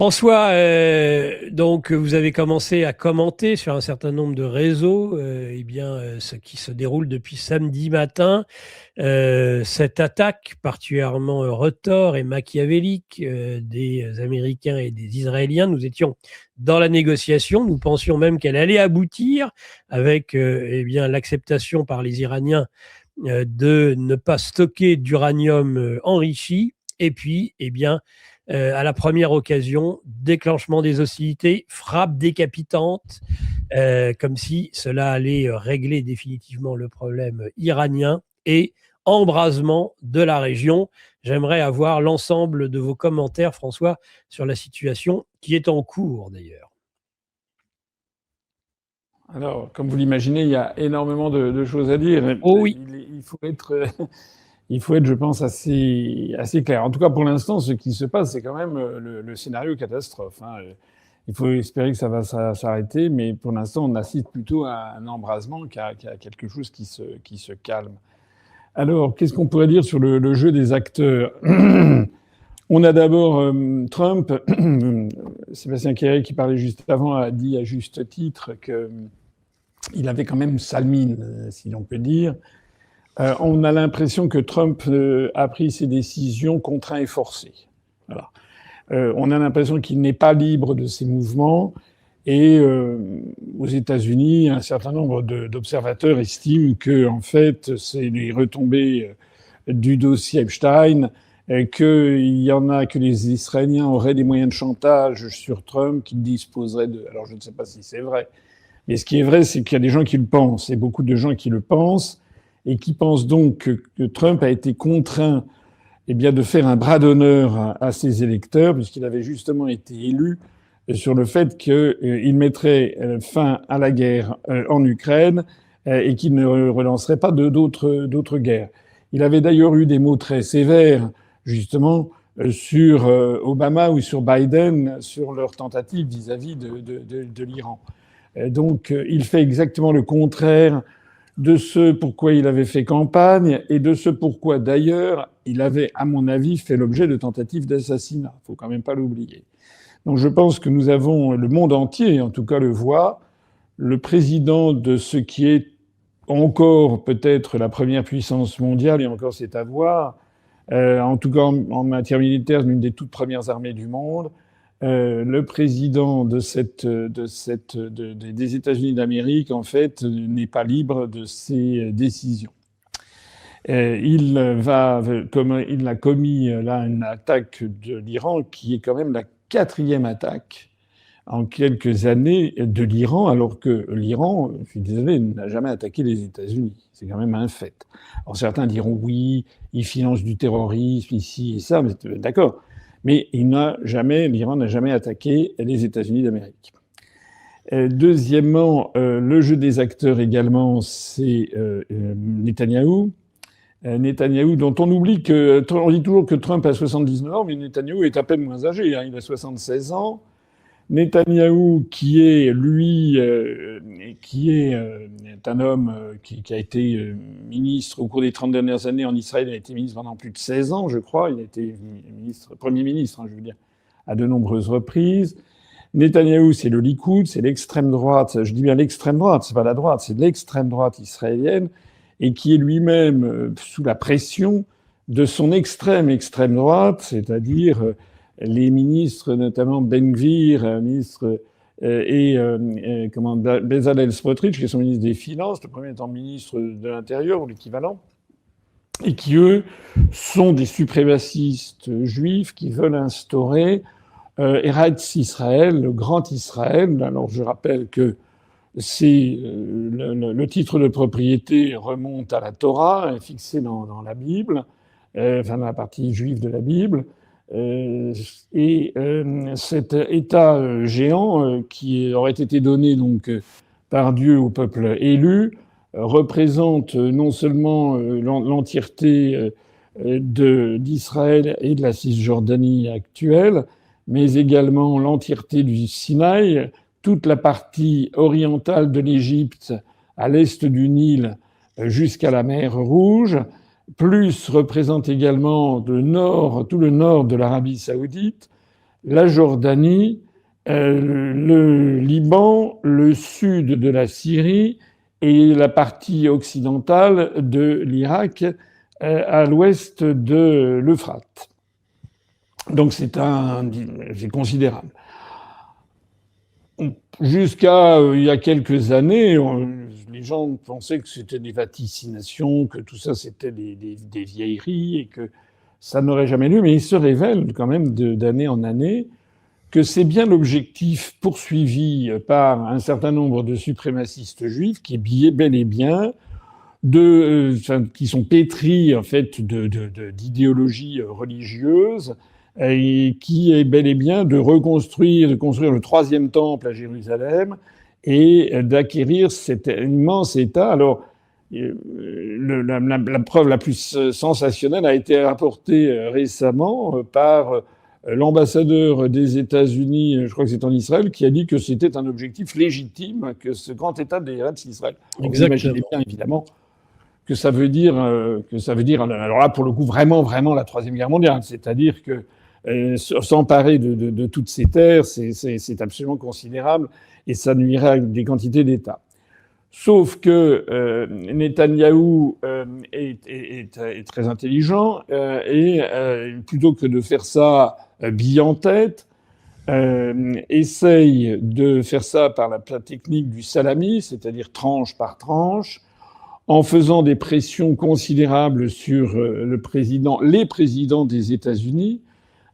François, donc vous avez commencé à commenter sur un certain nombre de réseaux, ce qui se déroule depuis samedi matin. Cette attaque particulièrement retors et machiavélique des Américains et des Israéliens. Nous étions dans la négociation, nous pensions même qu'elle allait aboutir avec l'acceptation par les Iraniens de ne pas stocker d'uranium enrichi. Et puis, à la première occasion, déclenchement des hostilités, frappe décapitante, comme si cela allait régler définitivement le problème iranien et embrasement de la région. J'aimerais avoir l'ensemble de vos commentaires, François, sur la situation qui est en cours d'ailleurs. Alors, comme vous l'imaginez, il y a énormément de choses à dire. Oh oui. Il faut être, il faut être, je pense, assez clair. En tout cas, pour l'instant, ce qui se passe, c'est quand même le scénario catastrophe. Il faut espérer que ça va s'arrêter, mais pour l'instant, on assiste plutôt à un embrasement qu'à quelque chose qui se calme. Alors, qu'est-ce qu'on pourrait dire sur le jeu des acteurs? On a d'abord Trump. Sébastien Kerré, qui parlait juste avant, a dit à juste titre qu'il avait quand même sale mine, si l'on peut dire. On a l'impression que Trump a pris ses décisions contraintes et forcées. Voilà. On a l'impression qu'il n'est pas libre de ses mouvements. Et aux États-Unis, un certain nombre d'observateurs estiment que, en fait, c'est les retombées du dossier Epstein, qu'il y en a, que les Israéliens auraient des moyens de chantage sur Trump, qu'ils disposeraient de. Alors, je ne sais pas si c'est vrai. Mais ce qui est vrai, c'est qu'il y a des gens qui le pensent, et beaucoup de gens qui le pensent, et qui pensent donc que Trump a été contraint, de faire un bras d'honneur à ses électeurs, puisqu'il avait justement été élu sur le fait qu'il mettrait fin à la guerre en Ukraine et qu'il ne relancerait pas d'autres guerres. Il avait d'ailleurs eu des mots très sévères, justement, sur Obama ou sur Biden, sur leur tentative vis-à-vis de l'Iran. Donc, il fait exactement le contraire de ce pourquoi il avait fait campagne et de ce pourquoi, d'ailleurs, il avait, à mon avis, fait l'objet de tentatives d'assassinat. Il faut quand même pas l'oublier. Donc je pense que nous avons, le monde entier en tout cas le voit, le président de ce qui est encore peut-être la première puissance mondiale, et encore c'est à voir, en tout cas en matière militaire, l'une des toutes premières armées du monde, le président des États-Unis d'Amérique, en fait, n'est pas libre de ses décisions. Il a commis là une attaque de l'Iran qui est quand même la quatrième attaque en quelques années de l'Iran, alors que l'Iran, je suis désolé, n'a jamais attaqué les États-Unis. C'est quand même un fait. Alors certains diront oui, il finance du terrorisme ici et ça, mais d'accord. Mais l'Iran n'a jamais attaqué les États-Unis d'Amérique. Deuxièmement, le jeu des acteurs également, c'est Netanyahou. Netanyahou, dont on oublie que, on dit toujours que Trump a 79 ans, mais Netanyahou est à peine moins âgé, il a 76 ans. Netanyahou, qui est, lui, est un homme qui a été ministre au cours des 30 dernières années en Israël, il a été ministre pendant plus de 16 ans, je crois, il a été premier ministre, je veux dire, à de nombreuses reprises. Netanyahou, c'est le Likoud, c'est l'extrême droite, je dis bien l'extrême droite, c'est pas la droite, c'est l'extrême droite israélienne, et qui est lui-même sous la pression de son extrême droite, c'est-à-dire les ministres, notamment Ben Gvir, Bezalel Smotrich, qui sont ministres des Finances, le premier étant ministre de l'Intérieur, ou l'équivalent, et qui, eux, sont des suprémacistes juifs qui veulent instaurer Eretz Israël, le grand Israël. Alors, je rappelle que le titre de propriété remonte à la Torah, est fixé dans la Bible, dans la partie juive de la Bible. Cet État géant qui aurait été donné donc par Dieu au peuple élu représente non seulement l'entièreté d'Israël et de la Cisjordanie actuelle, mais également l'entièreté du Sinaï, toute la partie orientale de l'Égypte à l'est du Nil jusqu'à la mer Rouge, plus représente également tout le nord de l'Arabie saoudite, la Jordanie, le Liban, le sud de la Syrie et la partie occidentale de l'Irak à l'ouest de l'Euphrate. Donc c'est considérable. Jusqu'à il y a quelques années, les gens pensaient que c'était des vaticinations, que tout ça c'était des vieilleries et que ça n'aurait jamais lieu, mais il se révèle quand même d'année en année que c'est bien l'objectif poursuivi par un certain nombre de suprémacistes juifs qui est bel et bien qui sont pétris en fait d'idéologies religieuses et qui est bel et bien de construire le troisième temple à Jérusalem et d'acquérir cet immense État. Alors, la preuve la plus sensationnelle a été apportée récemment par l'ambassadeur des États-Unis, je crois que c'est en Israël, qui a dit que c'était un objectif légitime, que ce grand État d'Eretz Israël. Vous imaginez bien, évidemment, que ça veut dire, alors là, pour le coup, vraiment, vraiment la Troisième Guerre mondiale. C'est-à-dire que s'emparer de toutes ces terres, c'est absolument considérable et ça nuirait à des quantités d'États. Sauf que Netanyahou est très intelligent et plutôt que de faire ça bille en tête, essaye de faire ça par la technique du salami, c'est-à-dire tranche par tranche, en faisant des pressions considérables sur les présidents des États-Unis,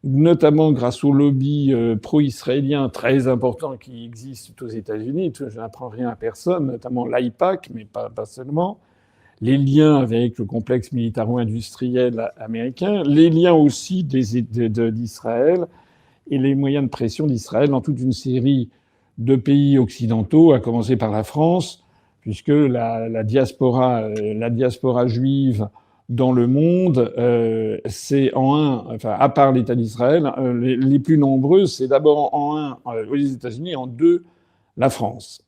notamment grâce au lobby pro-israélien très important qui existe aux États-Unis. Je n'apprends rien à personne, notamment l'AIPAC, mais pas seulement. Les liens avec le complexe militaro-industriel américain, les liens aussi d'Israël et les moyens de pression d'Israël dans toute une série de pays occidentaux, à commencer par la France, puisque la diaspora juive dans le monde, c'est à part l'État d'Israël, les plus nombreux, c'est d'abord en un les États-Unis et en deux la France.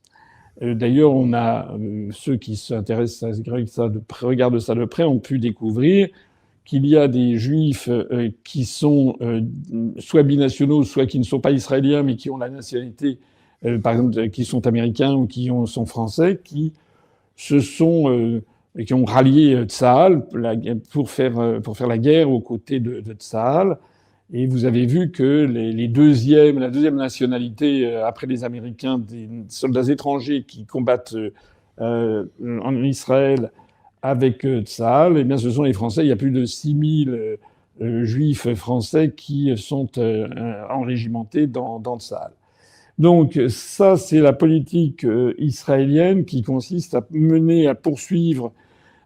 D'ailleurs, on a ceux qui s'intéressent à ça, regardent ça de près, ont pu découvrir qu'il y a des juifs qui sont soit binationaux, soit qui ne sont pas israéliens, mais qui ont la nationalité, par exemple, qui sont américains ou qui sont français, qui qui ont rallié Tsahal pour faire la guerre aux côtés de Tsahal. Et vous avez vu que la deuxième nationalité après les Américains, des soldats étrangers qui combattent en Israël avec Tsahal, eh bien, ce sont les Français. Il y a plus de 6000 juifs français qui sont enrégimentés dans Tsahal. Donc ça, c'est la politique israélienne qui consiste à poursuivre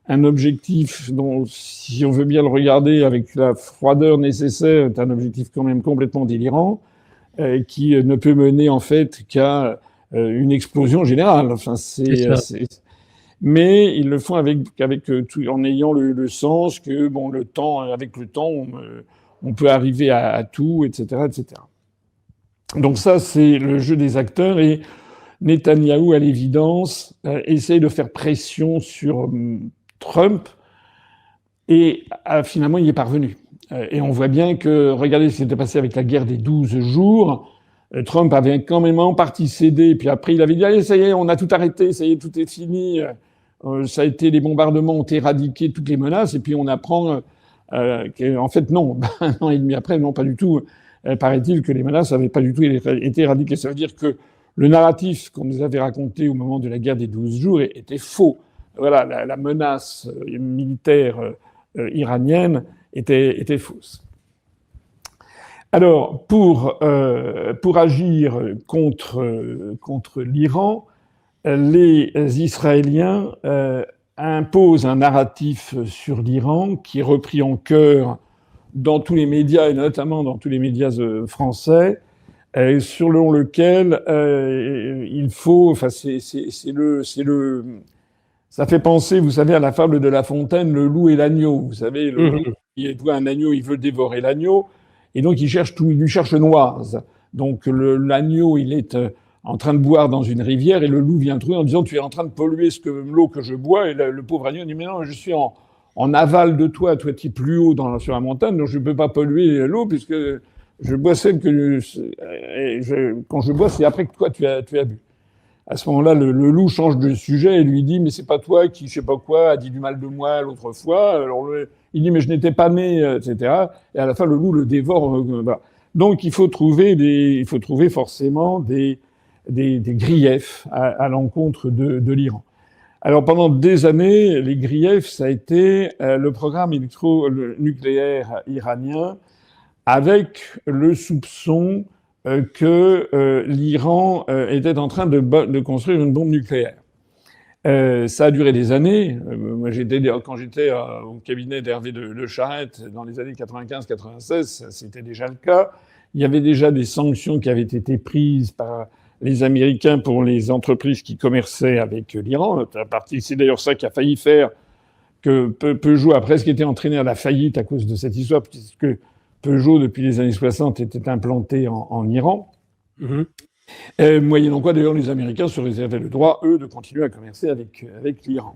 un objectif dont, si on veut bien le regarder avec la froideur nécessaire, est un objectif quand même complètement délirant, qui ne peut mener en fait qu'à une explosion générale. Enfin, mais ils le font en ayant le sens que avec le temps, on peut arriver à tout, etc., etc. Donc ça, c'est le jeu des acteurs et Netanyahou, à l'évidence, essaye de faire pression sur Trump et finalement, il y est parvenu. Et on voit bien que, regardez ce qui s'était passé avec la guerre des 12 jours, Trump avait quand même en partie cédé, puis après il avait dit « Allez, ça y est, on a tout arrêté, ça y est, tout est fini, ça a été, les bombardements ont éradiqué toutes les menaces », et puis on apprend qu'en fait non, un an et demi après, non, pas du tout. Paraît-il que les menaces n'avaient pas du tout été éradiquées. Ça veut dire que le narratif qu'on nous avait raconté au moment de la guerre des 12 jours était faux. Voilà, la menace militaire iranienne était fausse. Alors, pour agir contre l'Iran, les Israéliens imposent un narratif sur l'Iran qui est repris en chœur dans tous les médias, et notamment dans tous les médias français, selon lequel il faut, enfin, ça fait penser, vous savez, à la fable de La Fontaine, le loup et l'agneau. Vous savez, le loup, il voit un agneau, il veut dévorer l'agneau, et donc il lui cherche noise. Donc l'agneau, il est en train de boire dans une rivière, et le loup vient trouver en disant, tu es en train de polluer l'eau que je bois, et le pauvre agneau dit, mais non, je suis en aval de toi tu es plus haut sur la montagne, donc je ne peux pas polluer l'eau puisque Je bois celle que quand je bois, c'est après que toi tu as bu. À ce moment-là, le loup change de sujet et lui dit mais c'est pas toi qui je sais pas quoi a dit du mal de moi l'autre fois. Alors il dit mais je n'étais pas né, etc. Et à la fin le loup le dévore. Voilà. Donc il faut trouver forcément des griefs à l'encontre de l'Iran. Alors pendant des années, les griefs, ça a été le programme électronucléaire iranien, avec le soupçon que l'Iran était en train de construire une bombe nucléaire. Ça a duré des années. Moi, quand j'étais au cabinet d'Hervé de Charette dans les années 95-96, c'était déjà le cas. Il y avait déjà des sanctions qui avaient été prises par les Américains pour les entreprises qui commerçaient avec l'Iran. C'est d'ailleurs ça qui a failli faire que Peugeot a presque été entraîné à la faillite à cause de cette histoire, puisque Peugeot, depuis les années 60, était implanté en Iran. Moyennant quoi, d'ailleurs, les Américains se réservaient le droit, eux, de continuer à commercer avec l'Iran.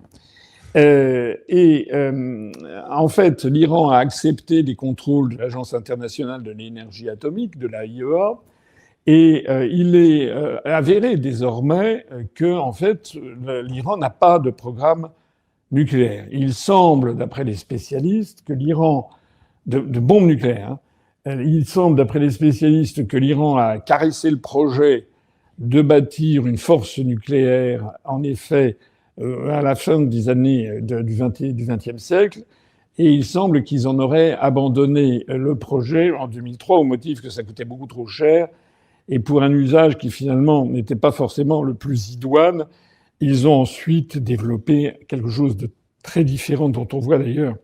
En fait, l'Iran a accepté les contrôles de l'Agence internationale de l'énergie atomique, de l'AIEA, et il est avéré désormais que, en fait, l'Iran n'a pas de programme nucléaire. Il semble, d'après les spécialistes, que l'Iran de bombes nucléaires, il semble, d'après les spécialistes, que l'Iran a caressé le projet de bâtir une force nucléaire, en effet, à la fin des années du XXe siècle, et il semble qu'ils en auraient abandonné le projet en 2003 au motif que ça coûtait beaucoup trop cher, et pour un usage qui finalement n'était pas forcément le plus idoine, ils ont ensuite développé quelque chose de très différent, dont on voit d'ailleurs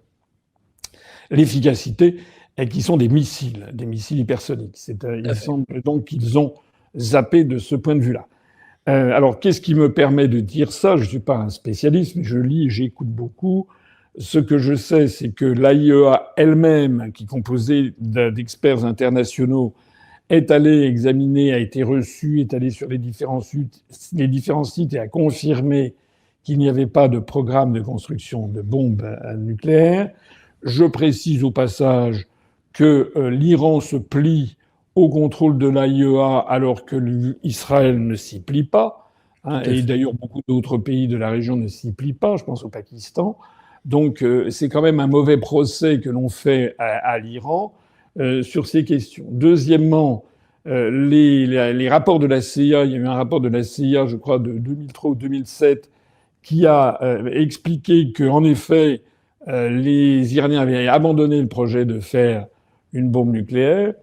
l'efficacité, et qui sont des missiles hypersoniques. Il semble donc qu'ils ont zappé de ce point de vue-là. Alors, qu'est-ce qui me permet de dire ça? Je ne suis pas un spécialiste, mais je lis et j'écoute beaucoup. Ce que je sais, c'est que l'AIEA elle-même, qui est composée d'experts internationaux, est allée examiner, a été reçue, est allée sur les différents sites et a confirmé qu'il n'y avait pas de programme de construction de bombes nucléaires. Je précise au passage que l'Iran se plie au contrôle de l'AIEA alors que Israël ne s'y plie pas, hein, et d'ailleurs beaucoup d'autres pays de la région ne s'y plient pas, je pense au Pakistan. Donc c'est quand même un mauvais procès que l'on fait à l'Iran sur ces questions. Deuxièmement, les rapports de la CIA, il y a eu un rapport de la CIA, je crois, de 2003 ou 2007, qui a expliqué qu'en effet, les Iraniens avaient abandonné le projet de faire une bombe nucléaire.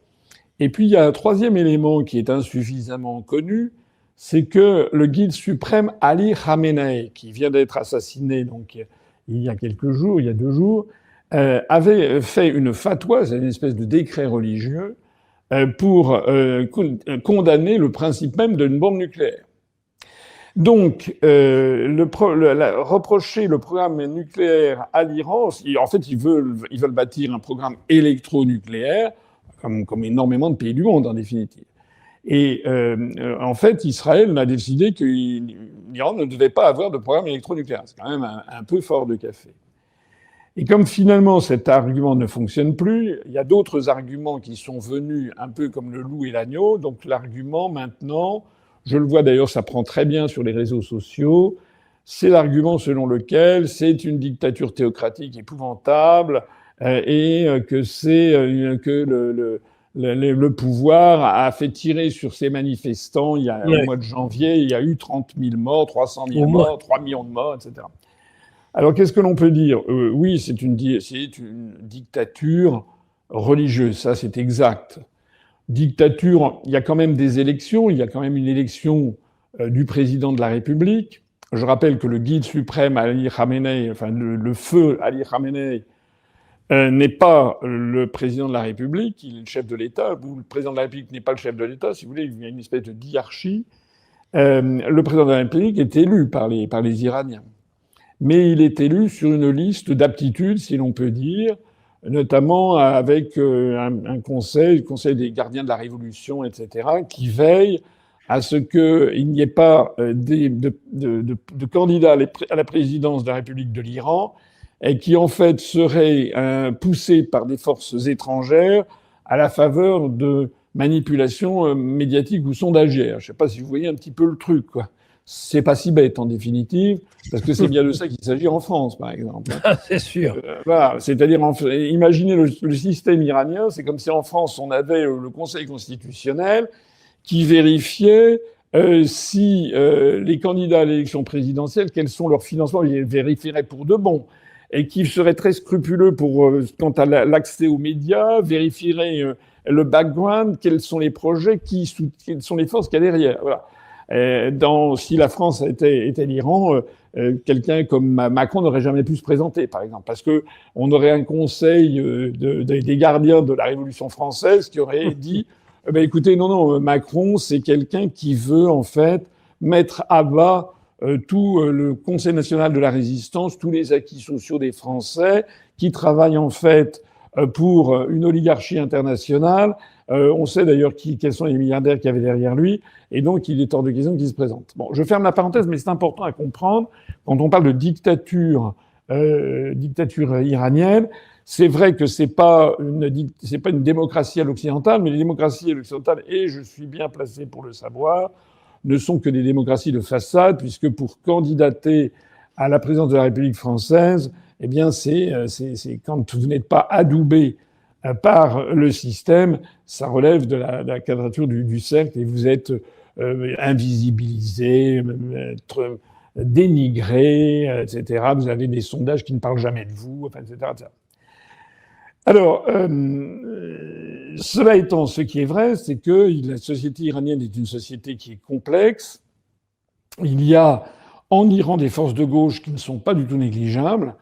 Et puis, il y a un troisième élément qui est insuffisamment connu, c'est que le guide suprême Ali Khamenei, qui vient d'être assassiné donc il y a quelques jours, il y a 2 jours, avait fait une fatwa, c'est une espèce de décret religieux, pour condamner le principe même d'une bombe nucléaire. Donc, reprocher le programme nucléaire à l'Iran, en fait, ils veulent bâtir un programme électronucléaire, comme énormément de pays du monde, en définitive. Et en fait, Israël a décidé que l'Iran ne devait pas avoir de programme électronucléaire. C'est quand même un peu fort de café. Et comme finalement cet argument ne fonctionne plus, il y a d'autres arguments qui sont venus un peu comme le loup et l'agneau. Donc l'argument maintenant, je le vois d'ailleurs, ça prend très bien sur les réseaux sociaux, c'est l'argument selon lequel c'est une dictature théocratique épouvantable et que le pouvoir a fait tirer sur ces manifestants au mois de janvier, il y a eu 30 000 morts, 300 000 morts, 3 millions de morts, etc. Alors qu'est-ce que l'on peut dire? Oui, c'est une dictature religieuse, ça c'est exact. Dictature, il y a quand même des élections, il y a quand même une élection du président de la République. Je rappelle que le guide suprême Ali Khamenei, enfin le feu Ali Khamenei, n'est pas le président de la République, il est le chef de l'État, ou le président de la République n'est pas le chef de l'État, si vous voulez, il y a une espèce de diarchie. Le président de la République est élu par les Iraniens. Mais il est élu sur une liste d'aptitudes, si l'on peut dire, notamment avec un conseil, le conseil des gardiens de la Révolution, etc., qui veille à ce qu'il n'y ait pas de candidats à la présidence de la République de l'Iran et qui, en fait, seraient poussés par des forces étrangères à la faveur de manipulations médiatiques ou sondagières. Je ne sais pas si vous voyez un petit peu le truc, quoi. C'est pas si bête en définitive, parce que c'est bien de ça qu'il s'agit en France, par exemple. C'est sûr. Voilà, c'est-à-dire, imaginez le système iranien, c'est comme si en France on avait le Conseil constitutionnel qui vérifiait si les candidats à l'élection présidentielle, quels sont leurs financements, ils les vérifieraient pour de bon, et qui serait très scrupuleux quant à l'accès aux médias, vérifierait le background, quels sont les projets, quelles sont les forces qu'il y a derrière. Voilà. Si la France était l'Iran, quelqu'un comme Macron n'aurait jamais pu se présenter, par exemple, parce que on aurait un conseil des gardiens de la Révolution française qui aurait dit ben écoutez, non, Macron, c'est quelqu'un qui veut en fait mettre à bas tout le Conseil national de la résistance, tous les acquis sociaux des Français, qui travaillent en fait pour une oligarchie internationale. On sait d'ailleurs quels sont les milliardaires qu'il y avait derrière lui, et donc il est hors de question qu'il se présente. Bon, je ferme la parenthèse, mais c'est important à comprendre quand on parle de dictature iranienne. C'est vrai que c'est pas une démocratie à l'occidentale, mais les démocraties à l'occidentale, et je suis bien placé pour le savoir, ne sont que des démocraties de façade, puisque pour candidater à la présidence de la République française, eh bien, c'est quand vous n'êtes pas adoubé par le système, ça relève de la quadrature du cercle et vous êtes invisibilisé, dénigré, etc. Vous avez des sondages qui ne parlent jamais de vous, enfin, etc., etc. Alors, cela étant, ce qui est vrai, c'est que la société iranienne est une société qui est complexe. Il y a en Iran des forces de gauche qui ne sont pas du tout négligeables.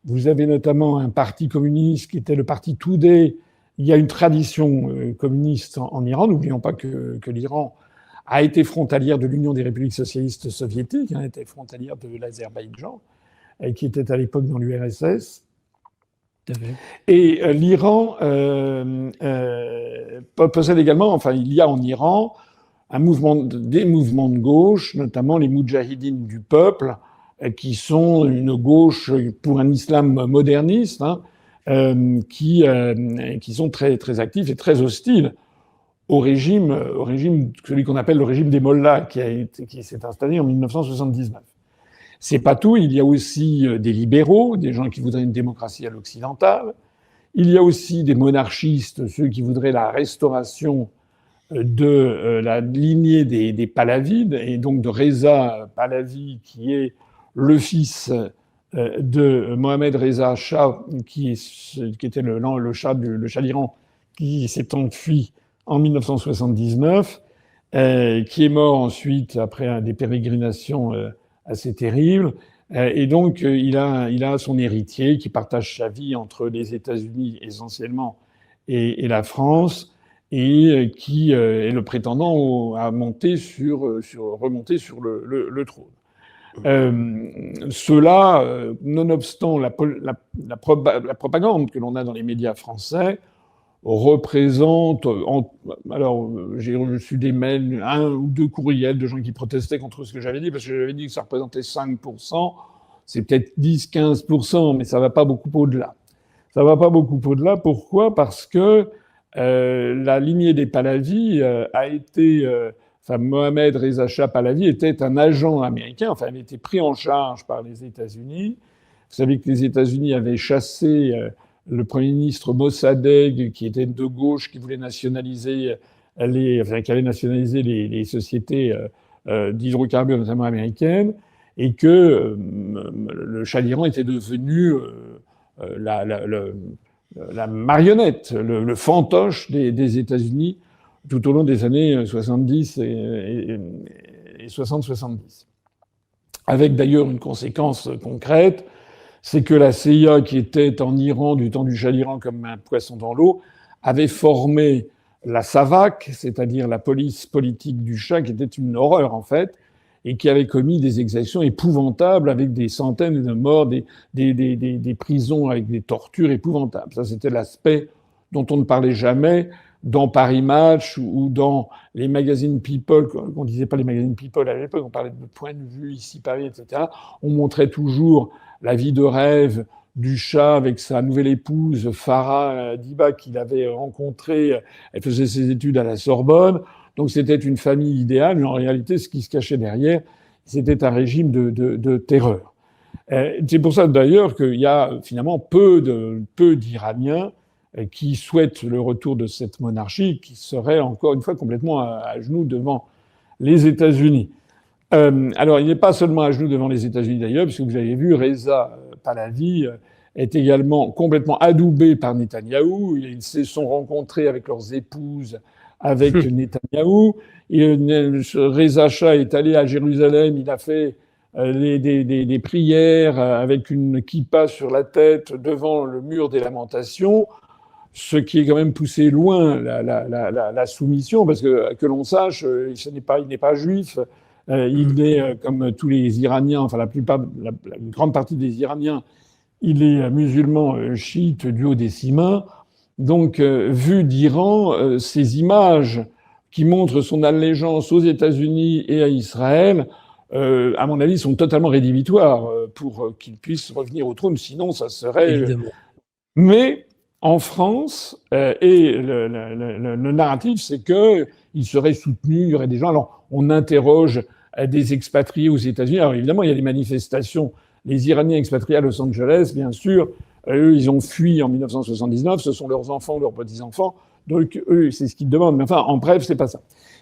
Vous avez notamment un parti communiste qui était le parti Toudé. Il y a une tradition communiste en Iran. N'oublions pas que l'Iran a été frontalière de l'Union des républiques socialistes soviétiques, a été frontalière de l'Azerbaïdjan, qui était à l'époque dans l'URSS. Et l'Iran possède également, enfin, il y a en Iran des mouvements de gauche, notamment les Moudjahidines du peuple, qui sont une gauche pour un islam moderniste, qui sont très, très actifs et très hostiles au régime, celui qu'on appelle le régime des Mollahs, qui s'est installé en 1979. C'est pas tout. Il y a aussi des libéraux, des gens qui voudraient une démocratie à l'occidentale. Il y a aussi des monarchistes, ceux qui voudraient la restauration de la lignée des Pahlavides, et donc de Reza Pahlavi, qui est le fils de Mohamed Reza Shah, qui était le Shah d'Iran, qui s'est enfui en 1979, qui est mort ensuite après des pérégrinations assez terrible. Et donc, il a son héritier qui partage sa vie entre les États-Unis essentiellement et la France, et qui est le prétendant à remonter sur le trône. Cela, nonobstant la propagande que l'on a dans les médias français, représente, alors j'ai reçu des mails, 1 ou 2 courriels de gens qui protestaient contre ce que j'avais dit, parce que j'avais dit que ça représentait 5%, c'est peut-être 10-15%, mais ça va pas beaucoup au-delà. Ça va pas beaucoup au-delà. Pourquoi ? Parce que la lignée des Pahlavi a été... Mohamed Reza Shah Pahlavi était un agent américain, enfin, il a été pris en charge par les États-Unis. Vous savez que les États-Unis avaient chassé le Premier ministre Mossadegh, qui était de gauche, qui voulait nationaliser qui allait nationaliser les sociétés d'hydrocarbures, notamment américaines, et que le Shah d'Iran était devenu la marionnette, le fantoche des États-Unis tout au long des années 70 et 60-70. Avec d'ailleurs une conséquence concrète, c'est que la CIA, qui était en Iran du temps du Shah d'Iran comme un poisson dans l'eau, avait formé la SAVAK, c'est-à-dire la police politique du Shah, qui était une horreur en fait, et qui avait commis des exactions épouvantables avec des centaines de morts, des prisons avec des tortures épouvantables. Ça, c'était l'aspect dont on ne parlait jamais dans Paris Match ou dans les magazines People. On disait pas les magazines People à l'époque, on parlait de point de vue, ici Paris, etc. On montrait toujours la vie de rêve du Shah avec sa nouvelle épouse Farah Diba qu'il avait rencontrée. Elle faisait ses études à la Sorbonne. Donc c'était une famille idéale, mais en réalité, ce qui se cachait derrière, c'était un régime de terreur. C'est pour ça d'ailleurs qu'il y a finalement peu d'Iraniens qui souhaitent le retour de cette monarchie, qui serait encore une fois complètement à genoux devant les États-Unis. Alors, il n'est pas seulement à genoux devant les États-Unis d'ailleurs, puisque vous avez vu, Reza Pahlavi est également complètement adoubé par Netanyahou. Ils se sont rencontrés avec leurs épouses, avec Netanyahou. Reza Shah est allé à Jérusalem, il a fait des prières avec une kippa sur la tête devant le mur des lamentations, ce qui est quand même poussé loin la soumission, parce que l'on sache, il n'est pas juif. Il est, comme tous les Iraniens, enfin la grande partie des Iraniens, il est musulman chiite duodécimain. Donc, vu d'Iran, ces images qui montrent son allégeance aux États-Unis et à Israël, à mon avis, sont totalement rédhibitoires pour qu'il puisse revenir au trône. Sinon, ça serait... Évidemment. Mais en France, et le narratif, c'est qu'il serait soutenu, il y aurait des gens... Alors, on interroge des expatriés aux États-Unis. Alors évidemment, il y a des manifestations. Les Iraniens expatriés à Los Angeles, bien sûr, eux, ils ont fui en 1979. Ce sont leurs enfants, leurs petits-enfants. Donc eux, c'est ce qu'ils demandent. Mais enfin, en bref, c'est pas ça.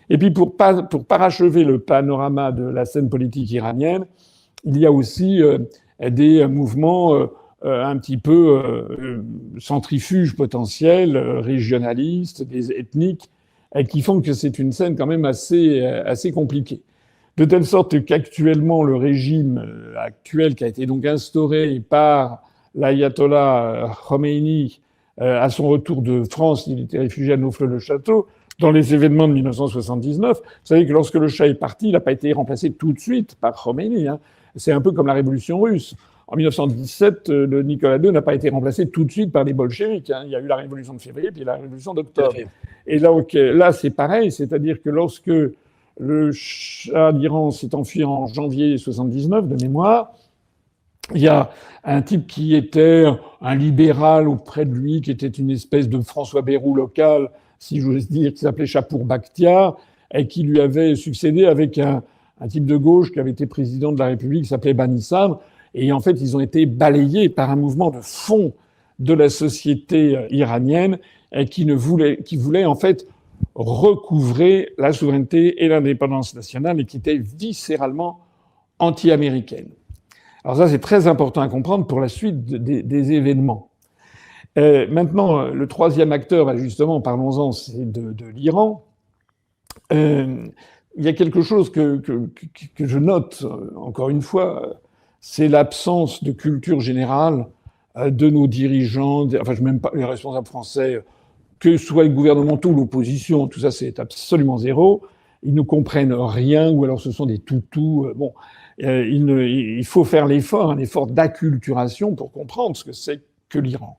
Et puis pour parachever le panorama de la scène politique iranienne, il y a aussi des mouvements un petit peu centrifuges potentiels, régionalistes, des ethniques, qui font que c'est une scène quand même assez compliquée. De telle sorte qu'actuellement, le régime actuel qui a été donc instauré par l'ayatollah Khomeini à son retour de France, il était réfugié à Naufle-le-Château, dans les événements de 1979. Vous savez que lorsque le Shah est parti, il n'a pas été remplacé tout de suite par Khomeini. Hein. C'est un peu comme la révolution russe. En 1917, le Nicolas II n'a pas été remplacé tout de suite par les bolcheviks. Hein. Il y a eu la révolution de février, puis la révolution d'octobre. Et là, c'est pareil, c'est-à-dire que lorsque le Shah d'Iran s'est enfui en janvier 1979, de mémoire, il y a un type qui était un libéral auprès de lui, qui était une espèce de François Bayrou local, si j'ose dire, qui s'appelait Chapour Bakhtiar, et qui lui avait succédé avec un type de gauche qui avait été président de la République, qui s'appelait Banissam. Et en fait, ils ont été balayés par un mouvement de fond de la société iranienne qui voulait en fait recouvrer la souveraineté et l'indépendance nationale et qui était viscéralement anti-américaine. Alors ça, c'est très important à comprendre pour la suite des événements. Maintenant, le troisième acteur, justement, parlons-en, c'est de l'Iran. Il y a quelque chose que je note, encore une fois, c'est l'absence de culture générale de nos dirigeants, enfin, même pas les responsables français, que ce soit les gouvernementaux ou l'opposition, tout ça, c'est absolument zéro. Ils ne comprennent rien, ou alors ce sont des toutous. Bon, il faut faire l'effort, un effort d'acculturation pour comprendre ce que c'est que l'Iran.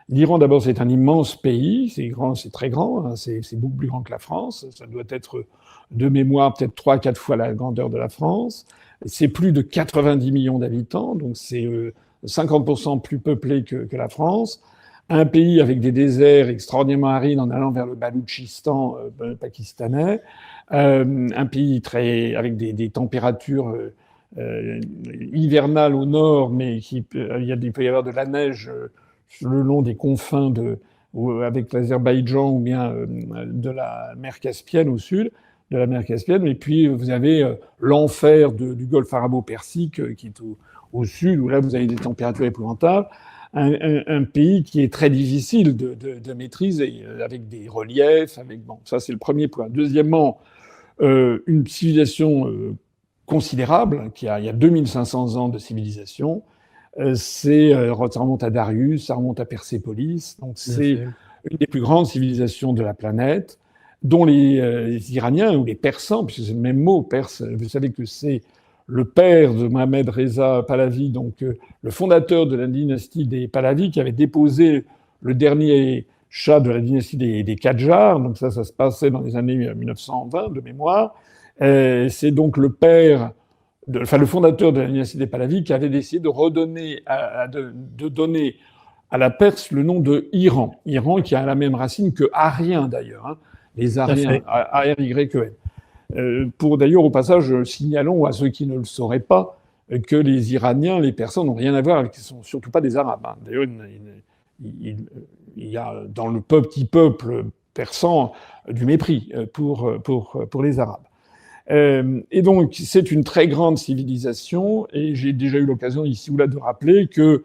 L'Iran, d'abord, c'est un immense pays, c'est grand, c'est très grand, hein, c'est beaucoup plus grand que la France. Ça doit être, de mémoire, peut-être 3-4 fois la grandeur de la France. C'est plus de 90 millions d'habitants, donc c'est 50% plus peuplé que la France. Un pays avec des déserts extraordinairement arides en allant vers le Baloutchistan pakistanais. Un pays avec des températures hivernales au nord, mais il peut y avoir de la neige le long des confins avec l'Azerbaïdjan ou bien de la mer Caspienne au sud, de la mer Caspienne. Et puis vous avez l'enfer du golfe arabo-persique qui est au sud, où là vous avez des températures épouvantables. Un pays qui est très difficile de maîtriser, avec des reliefs, bon, ça c'est le premier point. Deuxièmement, une civilisation considérable, il y a 2500 ans de civilisation. Ça remonte à Darius, ça remonte à Persépolis, donc c'est une des plus grandes civilisations de la planète, dont les Iraniens ou les Persans, puisque c'est le même mot, perse, vous savez que c'est le père de Mohammad Reza Pahlavi, donc le fondateur de la dynastie des Pahlavis, qui avait déposé le dernier shah de la dynastie des Qajars. Donc ça se passait dans les années 1920 de mémoire. C'est donc le père le fondateur de la dynastie des Pahlavis, qui avait décidé de redonner, de donner à la Perse le nom de Iran. Iran qui a la même racine que Arien d'ailleurs, hein, les Ariens, A-R-Y-E-N. Pour d'ailleurs, au passage, signalons à ceux qui ne le sauraient pas que les Iraniens, les Persans n'ont rien à voir, ils ne sont surtout pas des Arabes. Hein. D'ailleurs, il y a dans le petit peuple persan du mépris pour les Arabes. Et donc, c'est une très grande civilisation, et j'ai déjà eu l'occasion ici ou là de rappeler que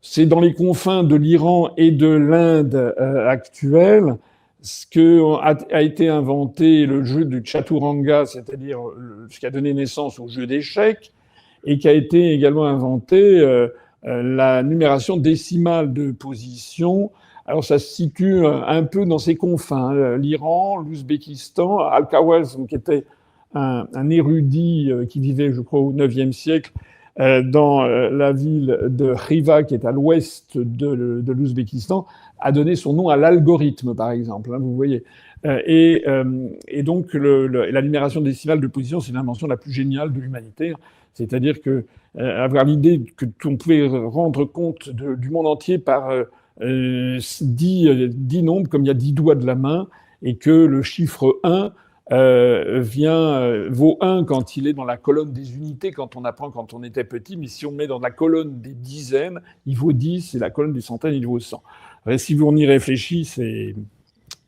c'est dans les confins de l'Iran et de l'Inde actuelle a été inventé le jeu du chaturanga, c'est-à-dire ce qui a donné naissance au jeu d'échecs, et qui a été également inventé la numération décimale de position. Alors ça se situe un peu dans ces confins, hein, l'Iran, l'Ouzbékistan, Al-Khwarizm, qui était un érudit qui vivait, je crois, au IXe siècle, dans la ville de Khiva, qui est à l'ouest de l'Ouzbékistan, a donné son nom à l'algorithme, par exemple. Hein, vous voyez. Et donc, la numération décimale de position, c'est l'invention la plus géniale de l'humanité. C'est-à-dire que avoir l'idée qu'on pouvait rendre compte du monde entier par 10 nombres, comme il y a 10 doigts de la main, et que le chiffre 1 vaut 1 quand il est dans la colonne des unités, quand on apprend quand on était petit, mais si on met dans la colonne des dizaines, il vaut 10, et la colonne des centaines, il vaut 100. Et si on y réfléchit,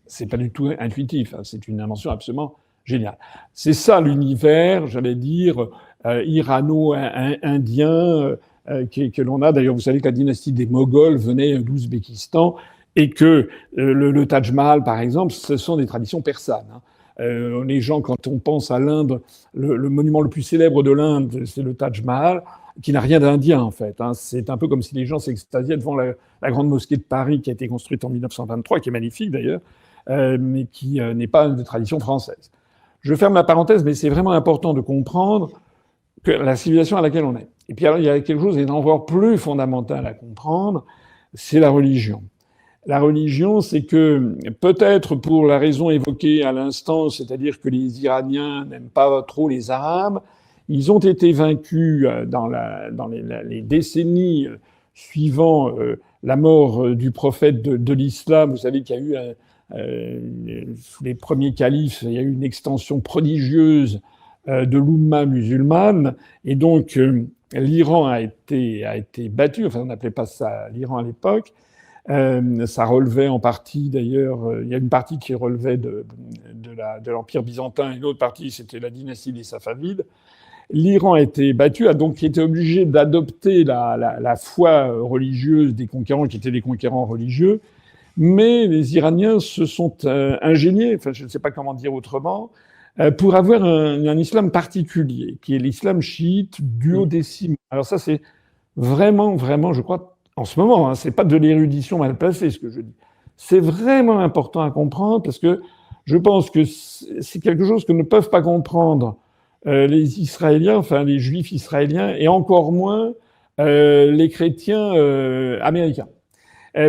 c'est pas du tout intuitif, hein, c'est une invention absolument géniale. C'est ça l'univers, j'allais dire, irano-indien que l'on a. D'ailleurs, vous savez que la dynastie des Moghols venait d'Ouzbékistan, et que le Taj Mahal, par exemple, ce sont des traditions persanes. Hein. Les gens, quand on pense à l'Inde, le monument le plus célèbre de l'Inde, c'est le Taj Mahal, qui n'a rien d'indien, en fait. Hein. C'est un peu comme si les gens s'extasiaient devant la grande mosquée de Paris, qui a été construite en 1923, qui est magnifique d'ailleurs, mais qui n'est pas de tradition française. Je ferme la parenthèse, mais c'est vraiment important de comprendre que la civilisation à laquelle on est. Et puis alors, il y a quelque chose d'encore plus fondamental à comprendre, c'est la religion. La religion, c'est que peut-être pour la raison évoquée à l'instant, c'est-à-dire que les Iraniens n'aiment pas trop les Arabes, ils ont été vaincus dans les décennies suivant la mort du prophète de l'islam. Vous savez qu'il y a eu, sous les premiers califes, il y a eu une extension prodigieuse de l'Oumma musulmane, et donc l'Iran a été battu, enfin on n'appelait pas ça l'Iran à l'époque. Ça relevait en partie, d'ailleurs, il y a une partie qui relevait de l'Empire byzantin, et une autre partie, c'était la dynastie des Safavides. L'Iran a été battu, a donc été obligé d'adopter la foi religieuse des conquérants, qui étaient des conquérants religieux, mais les Iraniens se sont ingéniés, enfin je ne sais pas comment dire autrement, pour avoir un islam particulier, qui est l'islam chiite duodécimain. Alors ça, c'est vraiment, vraiment, je crois, en ce moment, hein, c'est pas de l'érudition mal placée, ce que je dis. C'est vraiment important à comprendre, parce que je pense que c'est quelque chose que ne peuvent pas comprendre les Israéliens, enfin les Juifs israéliens, et encore moins les chrétiens américains,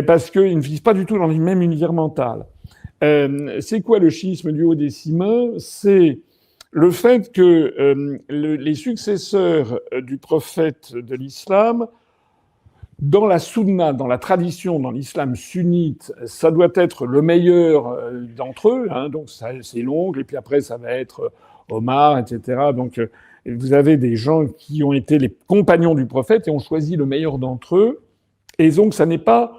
parce qu'ils ne vivent pas du tout dans le même univers mental. C'est quoi le schisme duodécimain? C'est le fait que les successeurs du prophète de l'islam, dans la sunna, dans la tradition, dans l'islam sunnite, ça doit être le meilleur d'entre eux, hein, donc c'est l'oncle, et puis après ça va être Omar, etc. Donc vous avez des gens qui ont été les compagnons du prophète et ont choisi le meilleur d'entre eux, et donc ça n'est pas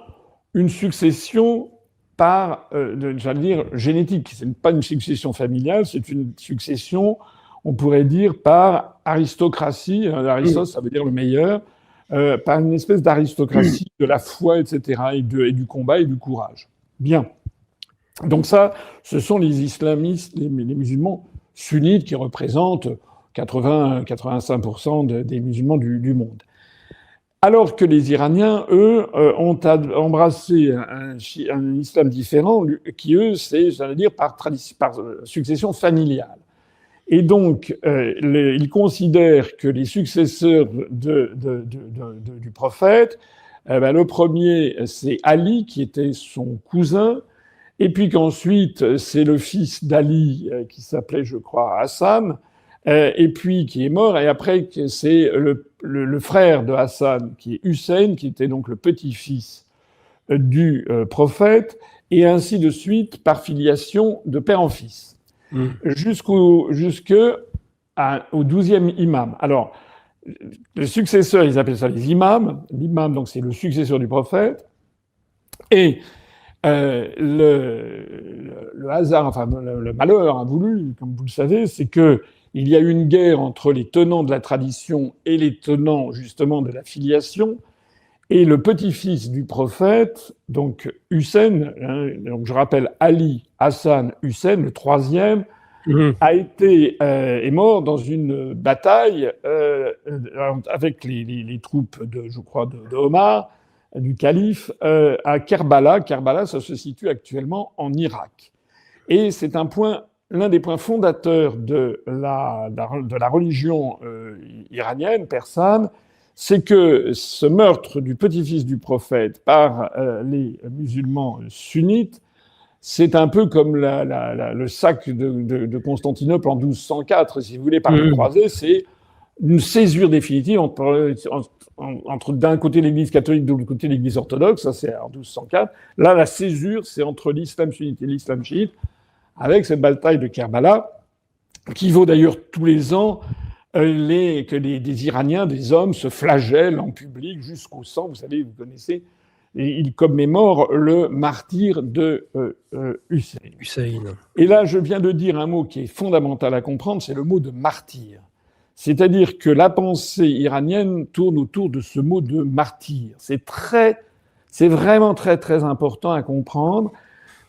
une succession par, j'allais dire, génétique. Ce n'est pas une succession familiale, c'est une succession, on pourrait dire, par aristocratie. Aristote, ça veut dire le meilleur. Par une espèce d'aristocratie de la foi, etc., et du combat et du courage. Bien. Donc ça, ce sont les islamistes, les musulmans sunnites qui représentent 80-85% des musulmans du monde. Alors que les Iraniens, eux, ont embrassé un islam différent, qui, eux, c'est, j'allais dire, par succession familiale. Et donc, ils considèrent que les successeurs du prophète, le premier, c'est Ali, qui était son cousin, et puis qu'ensuite, c'est le fils d'Ali, qui s'appelait, je crois, Hassan, et puis qui est mort, et après c'est le frère de Hassan, qui est Hussein, qui était donc le petit-fils du prophète, et ainsi de suite par filiation de père en fils, jusqu'au 12e imam. Alors, le successeur, ils appellent ça les imams. L'imam, donc, c'est le successeur du prophète. Et le hasard, enfin le malheur a voulu, comme vous le savez, c'est que il y a eu une guerre entre les tenants de la tradition et les tenants justement de la filiation. Et le petit-fils du prophète, donc Hussein, donc je rappelle Ali, Hassan, Hussein, le troisième, est mort dans une bataille avec les troupes je crois, de Omar, du calife, à Kerbala. Kerbala, ça se situe actuellement en Irak. Et c'est l'un des points fondateurs de la religion iranienne, persane, c'est que ce meurtre du petit-fils du prophète par les musulmans sunnites, c'est un peu comme le sac de Constantinople en 1204, si vous voulez, par les croisés. C'est une césure définitive entre d'un côté l'Église catholique, de l'autre côté l'Église orthodoxe. Ça, c'est en 1204. Là, la césure, c'est entre l'islam sunnite et l'islam chiite, avec cette bataille de Kerbala, qui vaut d'ailleurs tous les ans que des Iraniens, des hommes, se flagellent en public jusqu'au sang. Vous savez, vous connaissez, et ils commémorent le martyre de Hussein. Et là, je viens de dire un mot qui est fondamental à comprendre, c'est le mot de martyr. C'est-à-dire que la pensée iranienne tourne autour de ce mot de martyr. C'est vraiment très, très important à comprendre.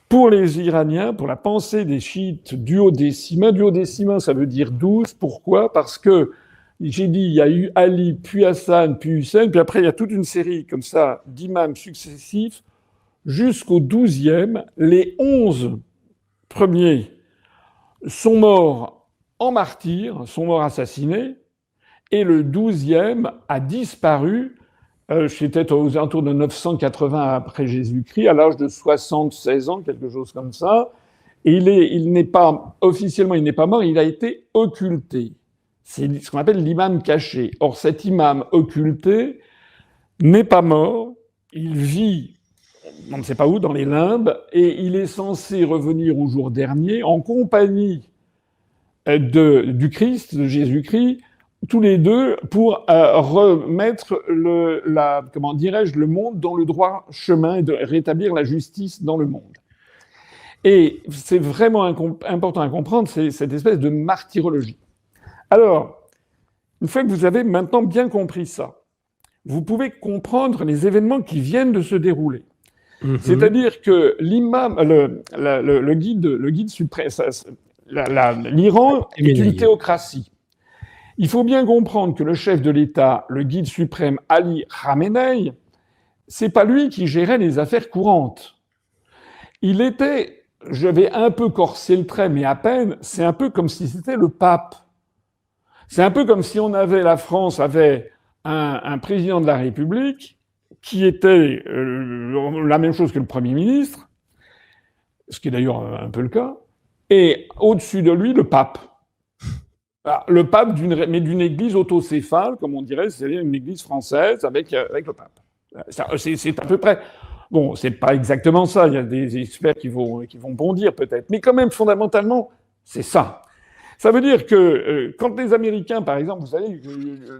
Pour les Iraniens, pour la pensée des chiites duodécimains, ça veut dire 12. Pourquoi ? Parce que, j'ai dit, il y a eu Ali, puis Hassan, puis Hussein, puis après il y a toute une série comme ça d'imams successifs, jusqu'au 12e. Les 11 premiers sont morts en martyrs, sont morts assassinés, et le 12e a disparu. C'était aux alentours de 980 après Jésus-Christ, à l'âge de 76 ans, quelque chose comme ça. Et il n'est pas, officiellement, il n'est pas mort, il a été occulté. C'est ce qu'on appelle l'imam caché. Or, cet imam occulté n'est pas mort, il vit, on ne sait pas où, dans les limbes, et il est censé revenir au jour dernier en compagnie du Christ, de Jésus-Christ, tous les deux pour remettre le monde dans le droit chemin et de rétablir la justice dans le monde. Et c'est vraiment important à comprendre, c'est cette espèce de martyrologie. Alors, une fois que vous avez maintenant bien compris ça, vous pouvez comprendre les événements qui viennent de se dérouler. C'est-à-dire que l'imam, le guide suprême, l'Iran est une théocratie. Il faut bien comprendre que le chef de l'État, le guide suprême Ali Khamenei, c'est pas lui qui gérait les affaires courantes. Il était, je vais un peu corser le trait, mais à peine, c'est un peu comme si c'était le pape. C'est un peu comme si la France avait un président de la République qui était la même chose que le Premier ministre, ce qui est d'ailleurs un peu le cas, et au-dessus de lui, le pape. Le pape d'une église autocéphale, comme on dirait, c'est-à-dire une église française avec le pape. C'est à peu près... Bon, c'est pas exactement ça, il y a des experts qui vont bondir peut-être, mais quand même, fondamentalement, c'est ça. Ça veut dire que quand les Américains, par exemple, vous savez,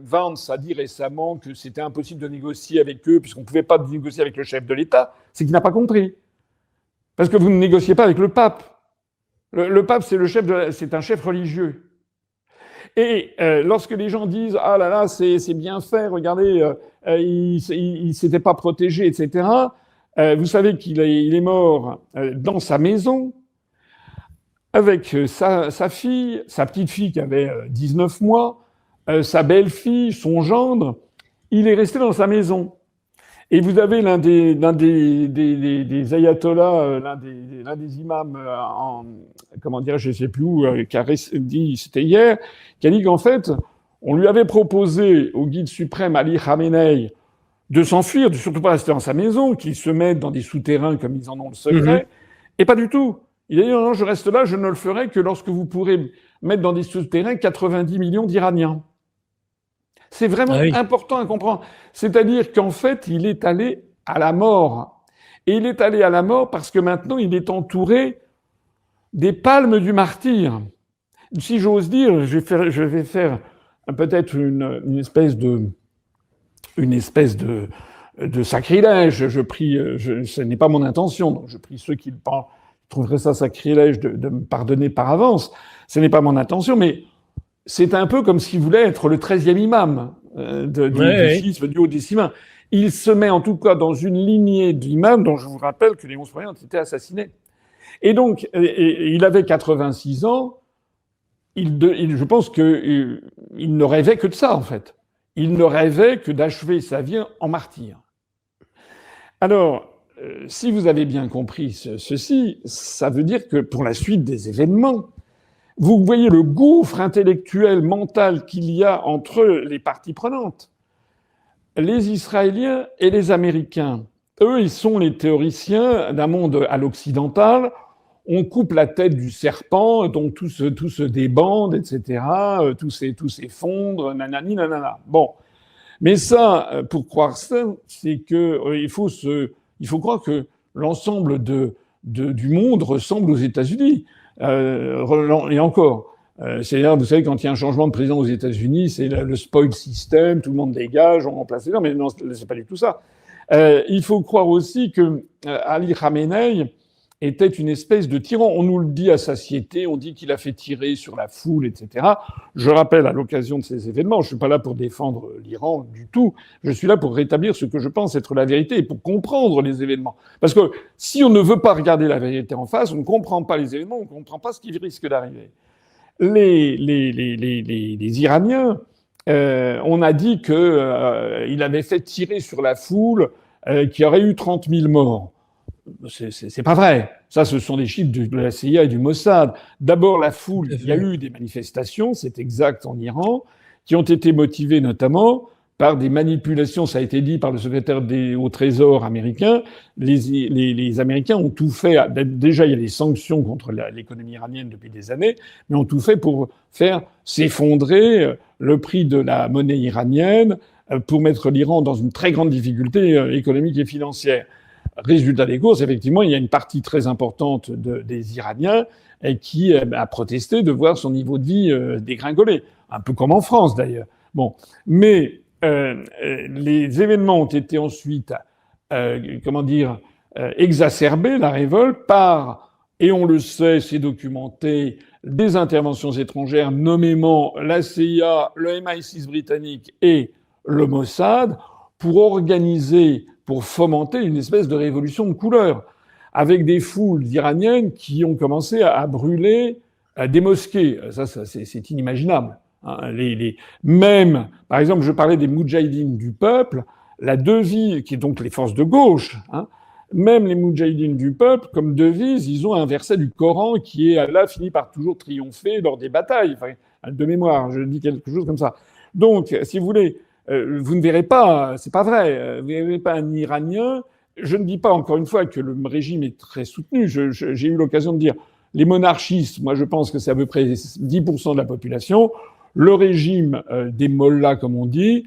Vance a dit récemment que c'était impossible de négocier avec eux, puisqu'on ne pouvait pas négocier avec le chef de l'État, c'est qu'il n'a pas compris. Parce que vous ne négociez pas avec le pape. Le pape, c'est un chef religieux. Et lorsque les gens disent « Ah là là, c'est bien fait, regardez, il s'était pas protégé, etc. » Vous savez qu'il est mort dans sa maison, avec sa fille, sa petite fille qui avait 19 mois, sa belle-fille, son gendre. Il est resté dans sa maison. Et vous avez l'un des ayatollahs, l'un des imams, comment dire, je ne sais plus où, qui a dit, c'était hier, qui a dit qu'en fait, on lui avait proposé au guide suprême Ali Khamenei de s'enfuir, de surtout pas rester dans sa maison, qu'il se mette dans des souterrains comme ils en ont le secret, et pas du tout. Il a dit non, je reste là, je ne le ferai que lorsque vous pourrez mettre dans des souterrains 90 millions d'Iraniens. C'est vraiment important à comprendre. C'est-à-dire qu'en fait, il est allé à la mort. Et il est allé à la mort parce que maintenant, il est entouré des palmes du martyr. Si j'ose dire, je vais faire peut-être une espèce de sacrilège. Ce n'est pas mon intention. Donc je prie ceux qui trouveraient ça sacrilège de me pardonner par avance. Ce n'est pas mon intention, mais c'est un peu comme s'il voulait être le 13e imam du schisme du Haut-Décimain. Il se met en tout cas dans une lignée d'imams dont je vous rappelle que les 11 premiers ont été assassinés. Et donc, il avait 86 ans. Je pense qu'il ne rêvait que de ça, en fait. Il ne rêvait que d'achever sa vie en martyr. Alors, si vous avez bien compris ceci, ça veut dire que pour la suite des événements, vous voyez le gouffre intellectuel, mental qu'il y a entre les parties prenantes. Les Israéliens et les Américains, eux, ils sont les théoriciens d'un monde à l'occidental. On coupe la tête du serpent, donc tout se débande, etc. Tout s'effondre, nanani, nanana. Bon. Mais ça, pour croire ça, c'est que il faut croire que l'ensemble du monde ressemble aux États-Unis. Et encore. C'est-à-dire, vous savez, quand il y a un changement de président aux États-Unis, c'est le spoil system, tout le monde dégage, on remplace les gens, mais non, c'est pas du tout ça. Il faut croire aussi que Ali Khamenei était une espèce de tyran. On nous le dit à satiété, on dit qu'il a fait tirer sur la foule, etc. Je rappelle à l'occasion de ces événements, je suis pas là pour défendre l'Iran du tout, je suis là pour rétablir ce que je pense être la vérité et pour comprendre les événements. Parce que si on ne veut pas regarder la vérité en face, on ne comprend pas les événements, on ne comprend pas ce qui risque d'arriver. Les Iraniens, on a dit qu'il avait fait tirer sur la foule, qu'il y aurait eu 30 000 morts. C'est pas vrai. Ça, ce sont des chiffres de la CIA et du Mossad. D'abord, la foule, il y a eu des manifestations, c'est exact, en Iran, qui ont été motivées notamment par des manipulations, ça a été dit par le secrétaire au Trésor américain. Les Américains ont tout fait. Déjà, il y a des sanctions contre l'économie iranienne depuis des années, mais ont tout fait pour faire s'effondrer le prix de la monnaie iranienne, pour mettre l'Iran dans une très grande difficulté économique et financière. Résultat des courses, effectivement, il y a une partie très importante des Iraniens qui a protesté de voir son niveau de vie dégringoler, un peu comme en France d'ailleurs. Bon, mais les événements ont été ensuite, exacerbés, la révolte, par, et on le sait, c'est documenté, des interventions étrangères, nommément la CIA, le MI6 britannique et le Mossad, pour fomenter une espèce de révolution de couleur, avec des foules iraniennes qui ont commencé à brûler des mosquées. Ça c'est inimaginable. Même, par exemple, je parlais des Moudjahidines du peuple, la devise, qui est donc les forces de gauche, même les Moudjahidines du peuple, comme devise, ils ont un verset du Coran qui est Allah finit par toujours triompher lors des batailles. Enfin, de mémoire, je dis quelque chose comme ça. Donc, si vous voulez, vous ne verrez pas, c'est pas vrai, vous ne verrez pas un Iranien. Je ne dis pas encore une fois que le régime est très soutenu. J'ai eu l'occasion de dire, les monarchistes, moi je pense que c'est à peu près 10% de la population. Le régime des mollahs, comme on dit,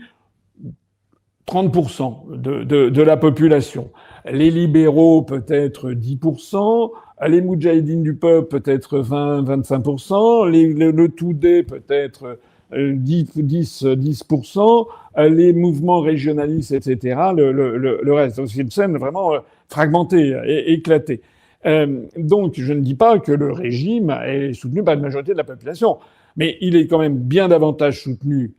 30% de la population. Les libéraux, peut-être 10%. Les moudjahidines du peuple, peut-être 20-25%. Le Toudé, peut-être 10%. Les mouvements régionalistes, etc. Le reste. C'est une scène vraiment fragmentée, éclatée. Donc, je ne dis pas que le régime est soutenu par une majorité de la population, mais il est quand même bien davantage soutenu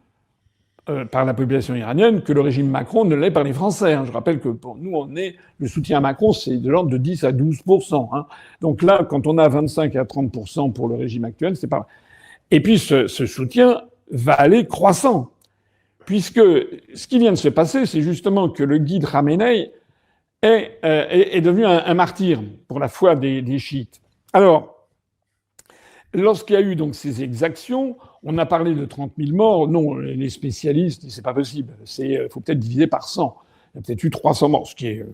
par la population iranienne que le régime Macron ne l'est par les Français. Je rappelle que pour nous, le soutien à Macron, c'est de l'ordre de 10 à 12%. Donc là, quand on a 25 à 30% pour le régime actuel, c'est pas. Et puis ce soutien va aller croissant, puisque ce qui vient de se passer, c'est justement que le guide Khamenei est devenu un martyr pour la foi des chiites. Alors, lorsqu'il y a eu donc ces exactions, on a parlé de 30 000 morts. Non, les spécialistes disent c'est pas possible. Faut peut-être diviser par 100. Il y a peut-être eu 300 morts, ce qui est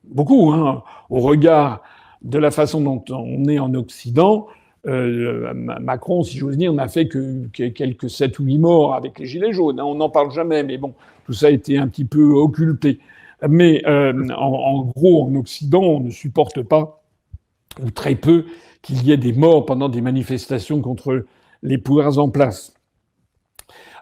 beaucoup, au regard de la façon dont on est en Occident. Macron, si j'ose dire, n'a fait que quelques 7 ou 8 morts avec les Gilets jaunes. On n'en parle jamais, mais bon, tout ça a été un petit peu occulté. Mais en gros, en Occident, on ne supporte pas, ou très peu, qu'il y ait des morts pendant des manifestations contre les pouvoirs en place.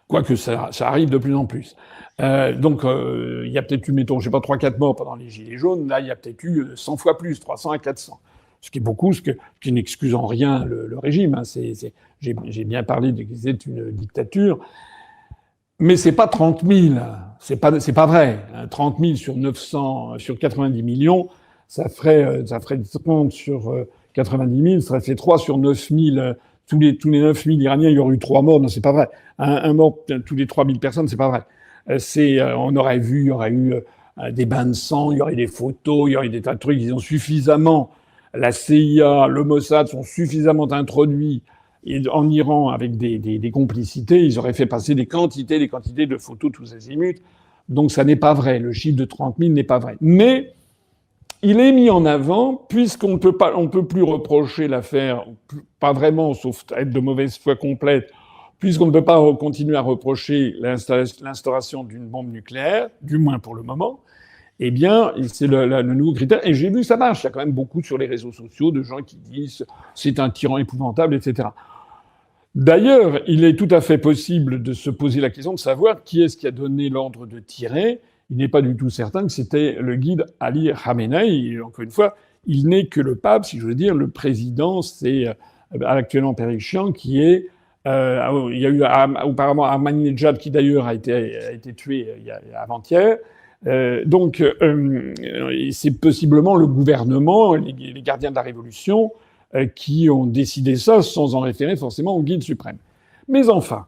Quoique ça arrive de plus en plus. Donc, il y a peut-être eu, mettons, je sais pas, 3-4 morts pendant les Gilets jaunes. Là, il y a peut-être eu 100 fois plus, 300 à 400. Ce qui est beaucoup, ce qui n'excuse en rien le régime. Hein. J'ai bien parlé de que c'était une dictature. Mais c'est pas 30 000. C'est pas vrai. 30 000 sur 900, sur 90 millions, ça ferait 30 sur 90 000, ça fait 3 sur 9 000. Tous les 9 000 Iraniens, il y aurait eu 3 morts. Non, c'est pas vrai. Un mort tous les 3 000 personnes, c'est pas vrai. On aurait vu, il y aurait eu des bains de sang, il y aurait des photos, il y aurait des tas de trucs. Ils ont suffisamment, la CIA, le Mossad sont suffisamment introduits en Iran avec des complicités. Ils auraient fait passer des quantités de photos tous azimuts. Donc ça n'est pas vrai. Le chiffre de 30 000 n'est pas vrai. Mais il est mis en avant puisqu'on ne peut plus reprocher l'affaire, pas vraiment, sauf être de mauvaise foi complète, puisqu'on ne peut pas continuer à reprocher l'instauration d'une bombe nucléaire, du moins pour le moment. Eh bien, c'est le nouveau critère. Et j'ai vu que ça marche. Il y a quand même beaucoup sur les réseaux sociaux de gens qui disent c'est un tyran épouvantable, etc. D'ailleurs, il est tout à fait possible de se poser la question de savoir qui est-ce qui a donné l'ordre de tirer. Il n'est pas du tout certain que c'était le guide Ali Khamenei. Et encore une fois, il n'est que le pape, si je veux dire. Le président, c'est actuellement Périchian, qui est... il y a eu auparavant Ahmadinejad, qui d'ailleurs a été tué avant-hier. Donc, c'est possiblement le gouvernement, les gardiens de la Révolution, qui ont décidé ça sans en référer forcément au guide suprême. Mais enfin,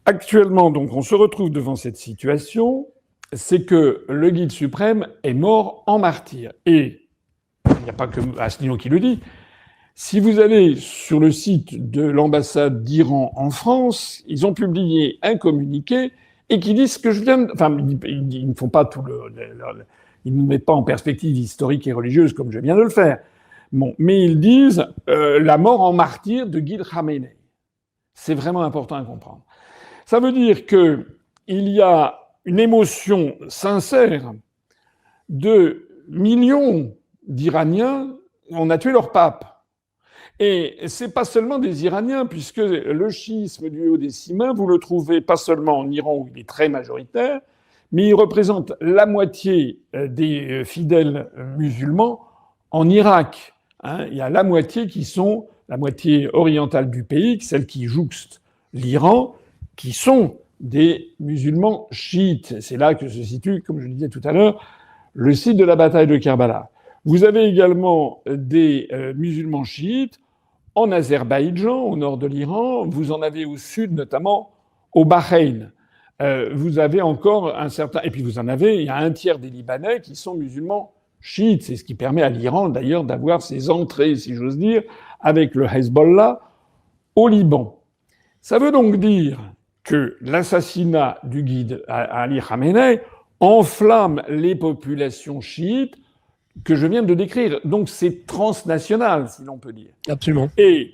actuellement, donc, on se retrouve devant cette situation, c'est que le guide suprême est mort en martyr. Et il n'y a pas que Asselineau qui le dit. Si vous allez sur le site de l'ambassade d'Iran en France, ils ont publié un communiqué et qui disent que je viens de... Enfin, ils ne font pas tout ils ne mettent pas en perspective historique et religieuse comme je viens de le faire. Bon, mais ils disent la mort en martyr de Guide Khamenei. C'est vraiment important à comprendre. Ça veut dire qu'il y a une émotion sincère de millions d'Iraniens. On a tué leur pape. Et c'est pas seulement des Iraniens, puisque le chiisme du duodécimain, vous le trouvez pas seulement en Iran où il est très majoritaire, mais il représente la moitié des fidèles musulmans en Irak. Hein, il y a la moitié qui sont la moitié orientale du pays, celle qui jouxte l'Iran, qui sont des musulmans chiites. C'est là que se situe, comme je le disais tout à l'heure, le site de la bataille de Karbala. Vous avez également des musulmans chiites en Azerbaïdjan, au nord de l'Iran. Vous en avez au sud, notamment au Bahreïn. Vous avez encore un certain... Et puis vous en avez, il y a un tiers des Libanais qui sont musulmans chiites. C'est ce qui permet à l'Iran, d'ailleurs, d'avoir ses entrées, si j'ose dire, avec le Hezbollah au Liban. Ça veut donc dire que l'assassinat du guide Ali Khamenei enflamme les populations chiites que je viens de décrire. Donc c'est transnational, si l'on peut dire. Absolument. Et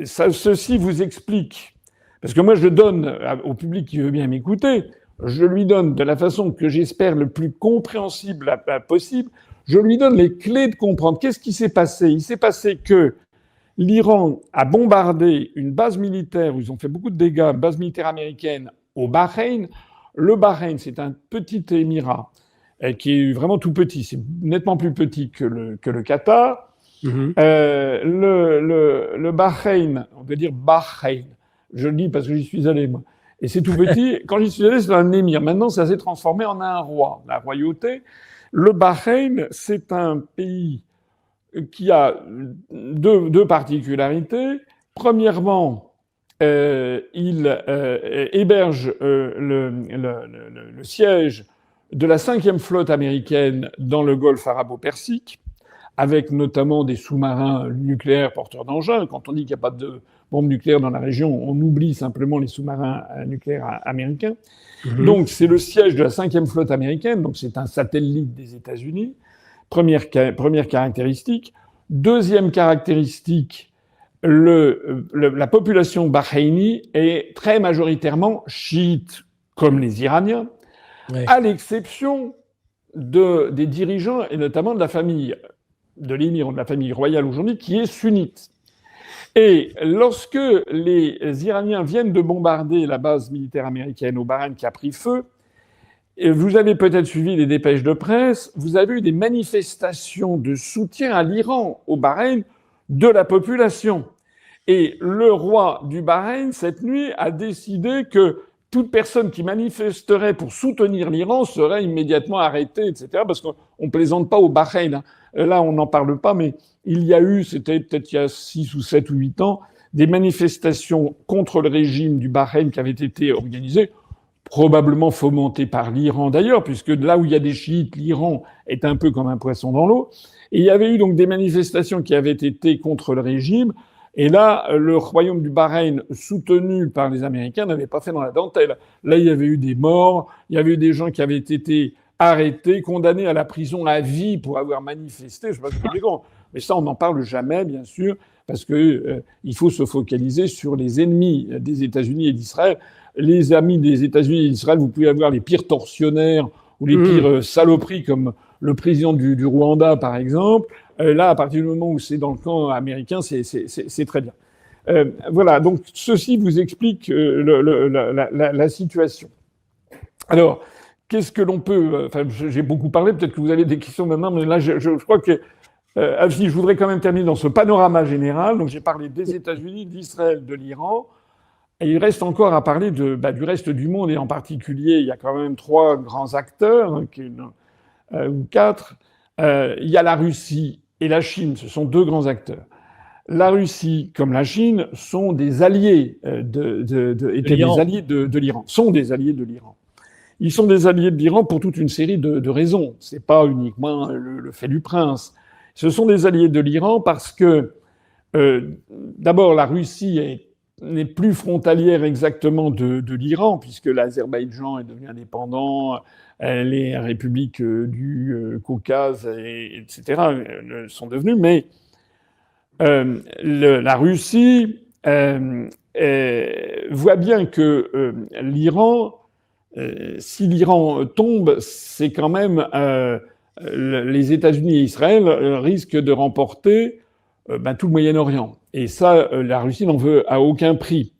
ceci vous explique, parce que moi je donne au public qui veut bien m'écouter, je lui donne de la façon que j'espère le plus compréhensible possible, je lui donne les clés de comprendre. Qu'est-ce qui s'est passé ? Il s'est passé que l'Iran a bombardé une base militaire où ils ont fait beaucoup de dégâts, une base militaire américaine au Bahreïn. Le Bahreïn, c'est un petit émirat qui est vraiment tout petit. C'est nettement plus petit que le Qatar. Mmh. Le Bahreïn, on peut dire Bahreïn. Je le dis parce que j'y suis allé, moi. Et c'est tout petit. Quand j'y suis allé, c'était un émir. Maintenant, ça s'est transformé en un roi, la royauté. Le Bahreïn, c'est un pays qui a deux particularités. Premièrement, il héberge le siège de la 5e flotte américaine dans le golfe arabo-persique, avec notamment des sous-marins nucléaires porteurs d'engins. Quand on dit qu'il n'y a pas de bombe nucléaire dans la région, on oublie simplement les sous-marins nucléaires américains. Mmh. Donc c'est le siège de la 5e flotte américaine, donc c'est un satellite des États-Unis. Première caractéristique. Deuxième caractéristique, la population bahreïnie est très majoritairement chiite, comme les Iraniens, Ouais. à l'exception des dirigeants et notamment de la famille de l'émir, de la famille royale aujourd'hui, qui est sunnite. Et lorsque les Iraniens viennent de bombarder la base militaire américaine au Bahreïn qui a pris feu, et vous avez peut-être suivi les dépêches de presse, vous avez eu des manifestations de soutien à l'Iran au Bahreïn de la population. Et le roi du Bahreïn, cette nuit, a décidé que toute personne qui manifesterait pour soutenir l'Iran serait immédiatement arrêtée, etc. Parce qu'on ne plaisante pas au Bahreïn. Là, on n'en parle pas, mais il y a eu, c'était peut-être il y a 6 ou 7 ou 8 ans, des manifestations contre le régime du Bahreïn qui avaient été organisées, probablement fomentées par l'Iran d'ailleurs, puisque là où il y a des chiites, l'Iran est un peu comme un poisson dans l'eau. Et il y avait eu donc des manifestations qui avaient été contre le régime. Et là, le royaume du Bahreïn, soutenu par les Américains, n'avait pas fait dans la dentelle. Là, il y avait eu des morts, il y avait eu des gens qui avaient été arrêtés, condamnés à la prison à vie pour avoir manifesté. Je sais pas ce que c'est, mais ça, on n'en parle jamais, bien sûr, parce que il faut se focaliser sur les ennemis des États-Unis et d'Israël. Les amis des États-Unis et d'Israël, vous pouvez avoir les pires tortionnaires ou les pires saloperies, comme le président du Rwanda, par exemple. Là, à partir du moment où c'est dans le camp américain, c'est très bien. Voilà, donc ceci vous explique la situation. Alors, qu'est-ce que l'on peut... Enfin, j'ai beaucoup parlé, peut-être que vous avez des questions maintenant, mais là, je crois que... Alfie, je voudrais quand même terminer dans ce panorama général. Donc, j'ai parlé des États-Unis, d'Israël, de l'Iran. Et il reste encore à parler du reste du monde, et en particulier, il y a quand même 3 grands acteurs, ou 4. Il y a la Russie et la Chine, ce sont 2 grands acteurs. La Russie, comme la Chine, sont des alliés étaient des alliés de l'Iran, sont des alliés de l'Iran. Ils sont des alliés de l'Iran pour toute une série de raisons. C'est pas uniquement le fait du prince. Ce sont des alliés de l'Iran parce que, d'abord, la Russie n'est plus frontalière exactement de l'Iran, puisque l'Azerbaïdjan est devenu indépendant, les républiques du Caucase, etc., sont devenues, mais la Russie voit bien que l'Iran, si l'Iran tombe, c'est quand même les États-Unis et Israël risquent de remporter tout le Moyen-Orient. Et ça, la Russie n'en veut à aucun prix.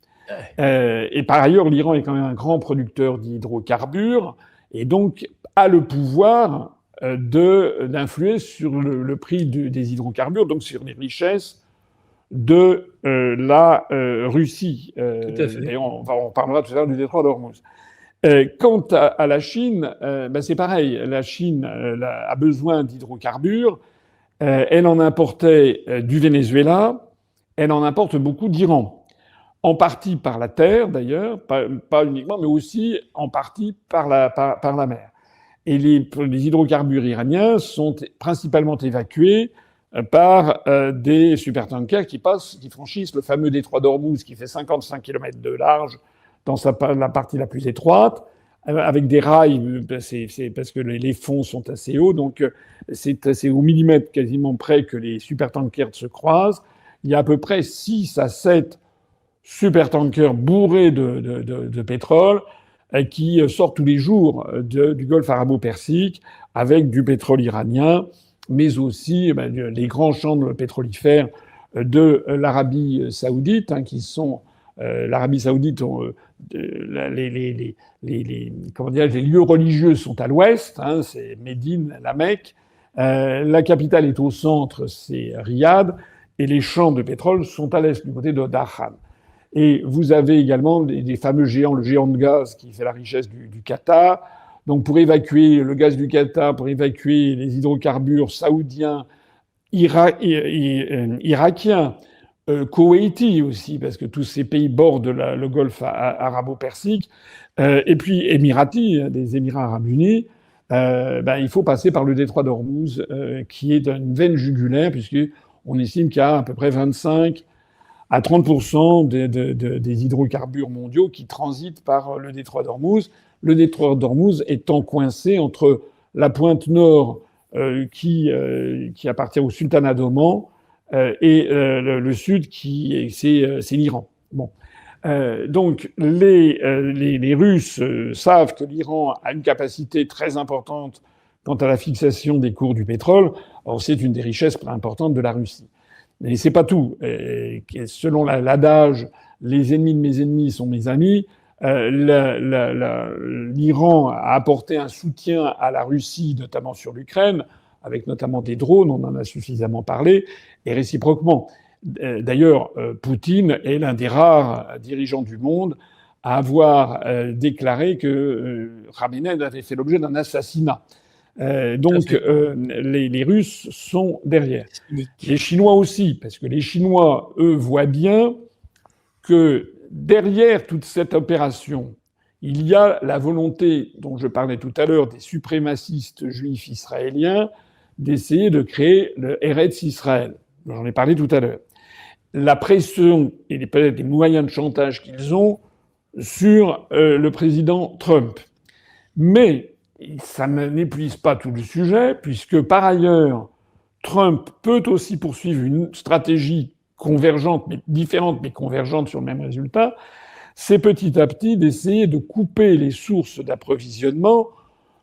Et par ailleurs, l'Iran est quand même un grand producteur d'hydrocarbures et donc a le pouvoir d'influer sur le prix des hydrocarbures, donc sur les richesses de la Russie. Tout à fait. Et on parlera tout à l'heure du détroit d'Ormuz. Quant à la Chine, c'est pareil. La Chine a besoin d'hydrocarbures. Elle en importait du Venezuela. Elle en importe beaucoup d'Iran. En partie par la terre, d'ailleurs, pas uniquement, mais aussi en partie par la mer. Et les hydrocarbures iraniens sont principalement évacués par des supertankers qui franchissent le fameux détroit d'Ormuz, qui fait 55 km de large dans la partie la plus étroite, avec des rails, c'est parce que les fonds sont assez hauts, donc c'est au millimètre quasiment près que les supertankers se croisent. Il y a à peu près 6 à 7 supertankers bourrés de pétrole qui sortent tous les jours du golfe arabo-persique avec du pétrole iranien, mais aussi les grands champs pétrolifères de l'Arabie saoudite, qui sont l'Arabie saoudite, les lieux religieux sont à l'ouest, c'est Médine, la Mecque. La capitale est au centre, c'est Riyad, et les champs de pétrole sont à l'est, du côté de Dahan. Et vous avez également des fameux géants, le géant de gaz qui fait la richesse du Qatar. Donc pour évacuer le gaz du Qatar, pour évacuer les hydrocarbures saoudiens, irakiens, Koweïti aussi, parce que tous ces pays bordent le golfe arabo-persique, et puis émiratis, des Émirats arabes unis, il faut passer par le détroit d'Ormuz, qui est une veine jugulaire, puisqu'on estime qu'il y a à peu près 25 à 30% des hydrocarbures mondiaux qui transitent par le détroit d'Ormuz. Le détroit d'Ormuz étant coincé entre la pointe nord qui appartient au sultanat d'Oman le sud c'est l'Iran. Bon. Donc les Russes savent que l'Iran a une capacité très importante quant à la fixation des cours du pétrole. Or, c'est une des richesses importantes de la Russie. Mais c'est pas tout. Selon l'adage, les ennemis de mes ennemis sont mes amis. L'Iran a apporté un soutien à la Russie, notamment sur l'Ukraine, avec notamment des drones, on en a suffisamment parlé, et réciproquement. D'ailleurs, Poutine est l'un des rares dirigeants du monde à avoir déclaré que Khamenei avait fait l'objet d'un assassinat. Donc, les Russes sont derrière. Les Chinois aussi, parce que les Chinois, eux, voient bien que derrière toute cette opération, il y a la volonté, dont je parlais tout à l'heure, des suprémacistes juifs israéliens, d'essayer de créer le Eretz Israël. J'en ai parlé tout à l'heure. La pression et peut-être les moyens de chantage qu'ils ont sur le président Trump. Mais ça n'épuise pas tout le sujet, puisque par ailleurs, Trump peut aussi poursuivre une stratégie convergente, mais différente, mais convergente sur le même résultat, c'est petit à petit d'essayer de couper les sources d'approvisionnement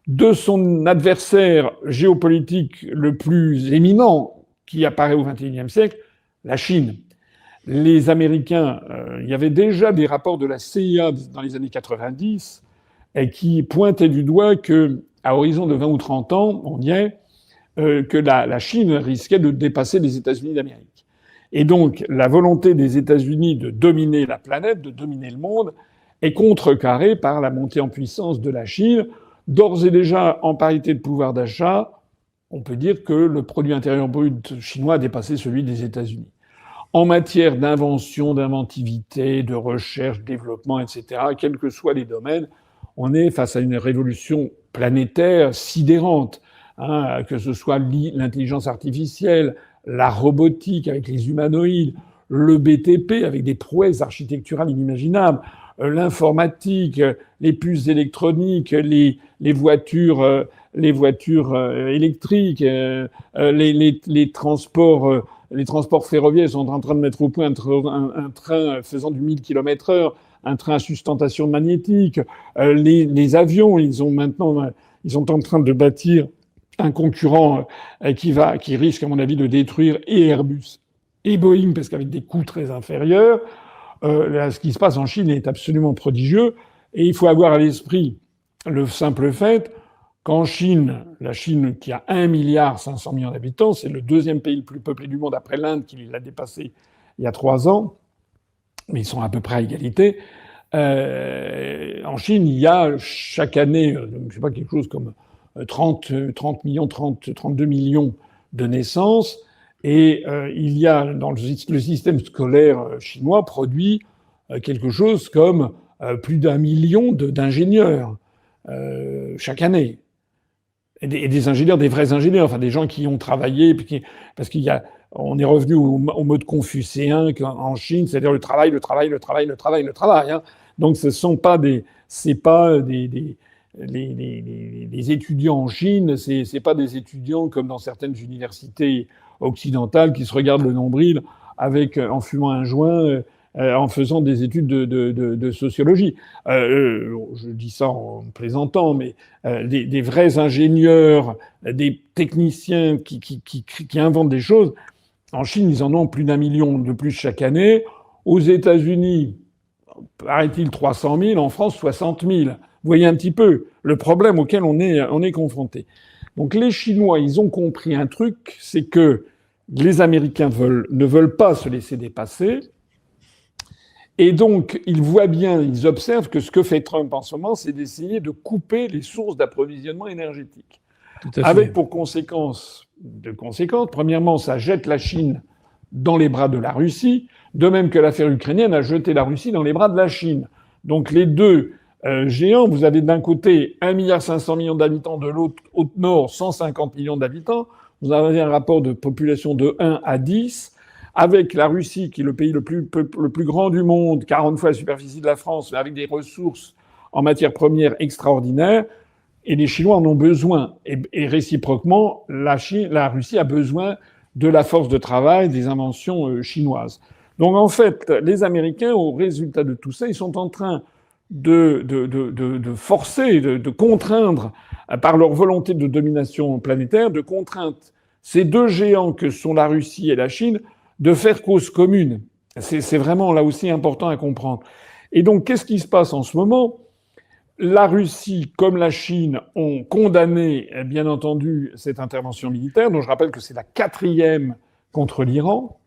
de son adversaire géopolitique le plus éminent qui apparaît au XXIe siècle, la Chine. Les Américains, il y avait déjà des rapports de la CIA dans les années 90 et qui pointaient du doigt que, à horizon de 20 ou 30 ans, on y est, que la Chine risquait de dépasser les États-Unis d'Amérique. Et donc, la volonté des États-Unis de dominer la planète, de dominer le monde, est contrecarrée par la montée en puissance de la Chine. D'ores et déjà, en parité de pouvoir d'achat, on peut dire que le produit intérieur brut chinois a dépassé celui des États-Unis. En matière d'invention, d'inventivité, de recherche, développement, etc., quels que soient les domaines, on est face à une révolution planétaire sidérante, hein, que ce soit l'intelligence artificielle, la robotique avec les humanoïdes, le BTP avec des prouesses architecturales inimaginables, l'informatique, les puces électroniques, les voitures électriques, les transports ferroviaires sont en train de mettre au point un train faisant du 1000 km/h, un train à sustentation magnétique, les avions, ils sont en train de bâtir un concurrent qui risque, à mon avis, de détruire et Airbus et Boeing, parce qu'avec des coûts très inférieurs, ce qui se passe en Chine est absolument prodigieux. Et il faut avoir à l'esprit le simple fait qu'en Chine, la Chine qui a 1,5 milliard d'habitants, c'est le deuxième pays le plus peuplé du monde après l'Inde qui l'a dépassé il y a 3 ans, mais ils sont à peu près à égalité. En Chine, il y a chaque année, je sais pas, quelque chose comme 32 millions de naissances. Et il y a, dans le système scolaire chinois, produit quelque chose comme plus d'1 million d'ingénieurs chaque année. Et des ingénieurs, des vrais ingénieurs, enfin des gens qui ont travaillé, parce on est revenu au mode confucéen en Chine, c'est-à-dire le travail. Hein. Donc ce sont pas les étudiants en Chine, c'est pas des étudiants comme dans certaines universités occidentales qui se regardent le nombril en fumant un joint, en faisant des études de sociologie. Je dis ça en plaisantant, mais des vrais ingénieurs, des techniciens qui inventent des choses, en Chine, ils en ont plus d'1 million de plus chaque année. Aux États-Unis, paraît-il 300 000, en France 60 000. Vous voyez un petit peu le problème auquel on est confronté. Donc les Chinois, ils ont compris un truc, c'est que les Américains ne veulent pas se laisser dépasser. Et donc, ils voient bien, ils observent que ce que fait Trump en ce moment, c'est d'essayer de couper les sources d'approvisionnement énergétique. Avec pour conséquence, premièrement, ça jette la Chine dans les bras de la Russie, de même que l'affaire ukrainienne a jeté la Russie dans les bras de la Chine. Donc les deux géants, vous avez d'un côté 1,5 milliard d'habitants, de l'autre, au nord, 150 millions d'habitants. Vous avez un rapport de population de 1 à 10, avec la Russie, qui est le pays le plus grand du monde, 40 fois la superficie de la France, avec des ressources en matières premières extraordinaires, et les Chinois en ont besoin. Et réciproquement, la Russie a besoin de la force de travail, des inventions chinoises. Donc en fait, les Américains, au résultat de tout ça, ils sont en train de forcer, de contraindre, par leur volonté de domination planétaire, de contraindre ces deux géants que sont la Russie et la Chine, de faire cause commune. C'est vraiment là aussi important à comprendre. Et donc, qu'est-ce qui se passe en ce moment ? La Russie, comme la Chine, ont condamné, bien entendu, cette intervention militaire, dont je rappelle que c'est la 4e contre l'Iran,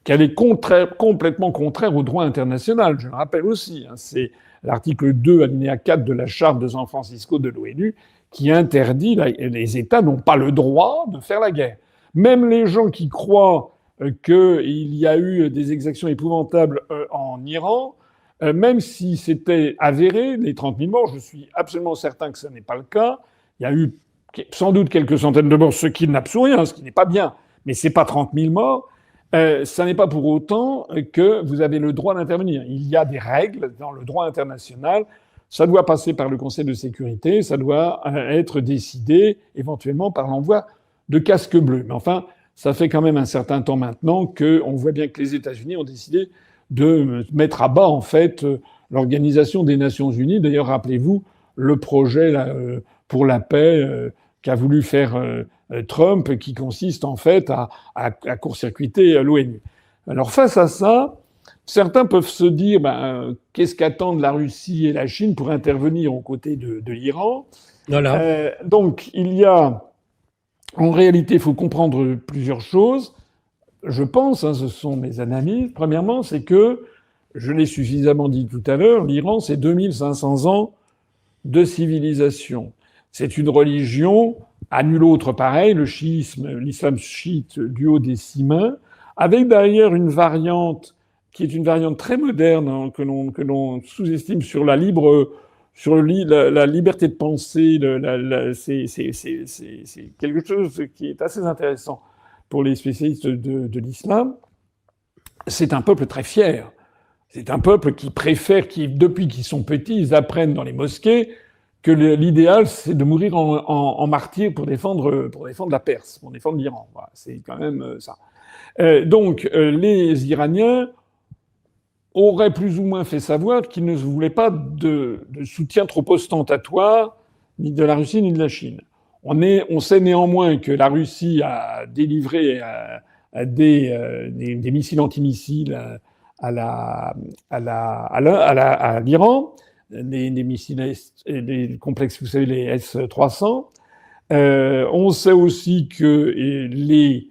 qu'elle est complètement contraire au droit international. Je le rappelle aussi, c'est l'article 2, alinéa 4 de la Charte de San Francisco de l'ONU, qui interdit, les États n'ont pas le droit de faire la guerre. Même les gens qui croient qu'il y a eu des exactions épouvantables en Iran, même si c'était avéré, les 30 000 morts, je suis absolument certain que ce n'est pas le cas. Il y a eu sans doute quelques centaines de morts, ce qui n'absout rien, ce qui n'est pas bien, mais ce n'est pas 30 000 morts. Ça n'est pas pour autant que vous avez le droit d'intervenir. Il y a des règles dans le droit international. Ça doit passer par le Conseil de sécurité, ça doit être décidé éventuellement par l'envoi de casques bleus. Mais enfin, ça fait quand même un certain temps maintenant qu'on voit bien que les États-Unis ont décidé de mettre à bas, en fait, l'Organisation des Nations Unies. D'ailleurs, rappelez-vous le projet là, pour la paix qu'a voulu faire Trump, qui consiste en fait à court-circuiter l'ONU. Alors face à ça, certains peuvent se dire qu'est-ce qu'attendent la Russie et la Chine pour intervenir aux côtés de l'Iran. Voilà. Donc il y a, en réalité, il faut comprendre plusieurs choses. Je pense, ce sont mes analyses. Premièrement, c'est que, je l'ai suffisamment dit tout à l'heure, l'Iran, c'est 2500 ans de civilisation. C'est une religion à nul autre pareil, le chiisme, l'islam chiite du haut des 6 mains, avec d'ailleurs une variante qui est une variante très moderne, que l'on sous-estime sur la liberté de penser. C'est quelque chose qui est assez intéressant pour les spécialistes de l'islam. C'est un peuple très fier. C'est un peuple qui préfère, depuis qu'ils sont petits, ils apprennent dans les mosquées que l'idéal, c'est de mourir en martyr pour défendre la Perse, pour défendre l'Iran. Voilà, c'est quand même ça. Donc, les Iraniens auraient plus ou moins fait savoir qu'ils ne voulaient pas de soutien trop ostentatoire, ni de la Russie ni de la Chine. On sait néanmoins que la Russie a délivré des missiles antimissiles à l'Iran, des missiles, des complexes, vous savez, les S-300. On sait aussi que les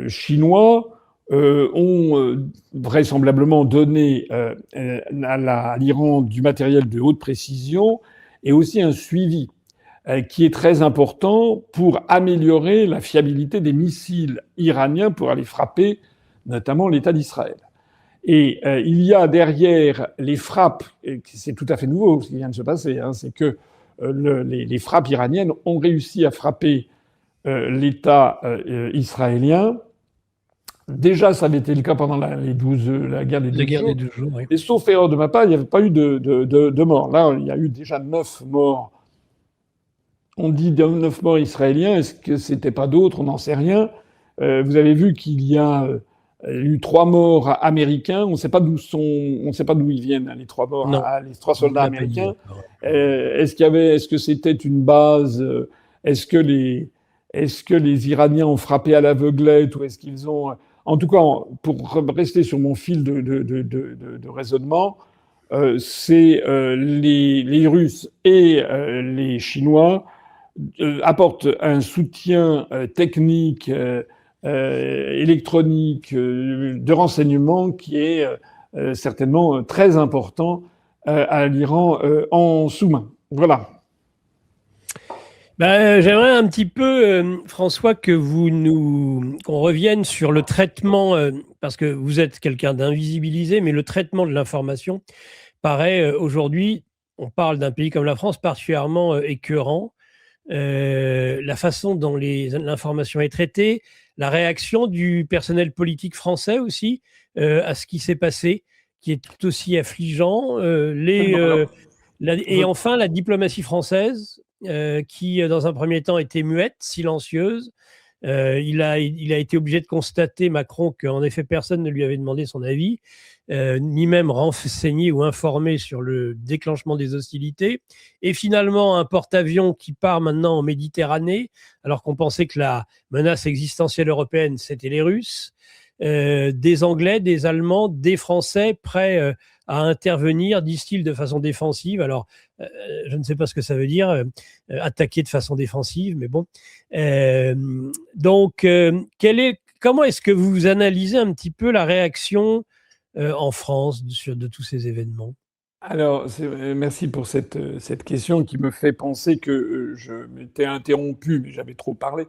Chinois ont vraisemblablement donné à l'Iran du matériel de haute précision et aussi un suivi qui est très important pour améliorer la fiabilité des missiles iraniens pour aller frapper notamment l'État d'Israël. Et il y a derrière les frappes, et c'est tout à fait nouveau ce qui vient de se passer, c'est que les frappes iraniennes ont réussi à frapper l'État israélien. Déjà, ça avait été le cas pendant la guerre des 12 jours. Oui. Et sauf erreur de ma part, il n'y avait pas eu de morts. Là, il y a eu déjà 9 morts. On dit 9 morts israéliens. Est-ce que c'était pas d'autres ? On n'en sait rien. Vous avez vu qu'il y a eu 3 morts américains. On ne sait pas d'où ils viennent, les 3 morts, les 3 soldats américains. Est-ce que c'était une base ? Est-ce que les Iraniens ont frappé à l'aveuglette ou est-ce qu'ils ont... En tout cas, pour rester sur mon fil de raisonnement, c'est les Russes et les Chinois apportent un soutien technique, électronique, de renseignement qui est certainement très important à l'Iran en sous-main. Voilà. J'aimerais un petit peu, François, qu'on revienne sur le traitement, parce que vous êtes quelqu'un d'invisibilisé, mais le traitement de l'information paraît aujourd'hui, on parle d'un pays comme la France particulièrement écœurant. La façon dont l'information est traitée, la réaction du personnel politique français aussi à ce qui s'est passé, qui est tout aussi affligeant. Et enfin, la diplomatie française, qui, dans un premier temps, était muette, silencieuse, Il a été obligé de constater, Macron, qu'en effet, personne ne lui avait demandé son avis, ni même renseigné ou informé sur le déclenchement des hostilités. Et finalement, un porte-avions qui part maintenant en Méditerranée, alors qu'on pensait que la menace existentielle européenne, c'était les Russes. Des Anglais, des Allemands, des Français prêts à intervenir, disent-ils, de façon défensive. Alors, je ne sais pas ce que ça veut dire, attaquer de façon défensive, mais bon. Donc, comment est-ce que vous analysez un petit peu la réaction en France de tous ces événements? Alors, merci pour cette question qui me fait penser que je m'étais interrompu, mais j'avais trop parlé.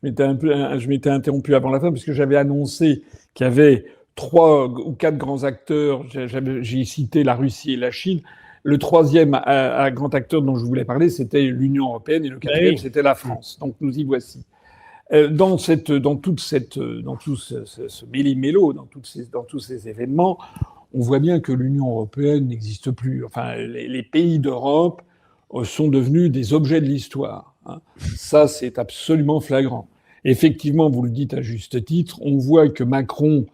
Je m'étais interrompu avant la fin parce que j'avais annoncé qu'il y avait 3 ou 4 grands acteurs. J'ai cité la Russie et la Chine. Le troisième grand acteur dont je voulais parler, c'était l'Union européenne, et le quatrième, c'était la France. Donc nous y voici. Dans tout ce méli-mélo, dans tous ces événements, on voit bien que l'Union européenne n'existe plus. Enfin, les pays d'Europe sont devenus des objets de l'histoire. Hein. Ça, c'est absolument flagrant. Effectivement, vous le dites à juste titre, on voit que Macron,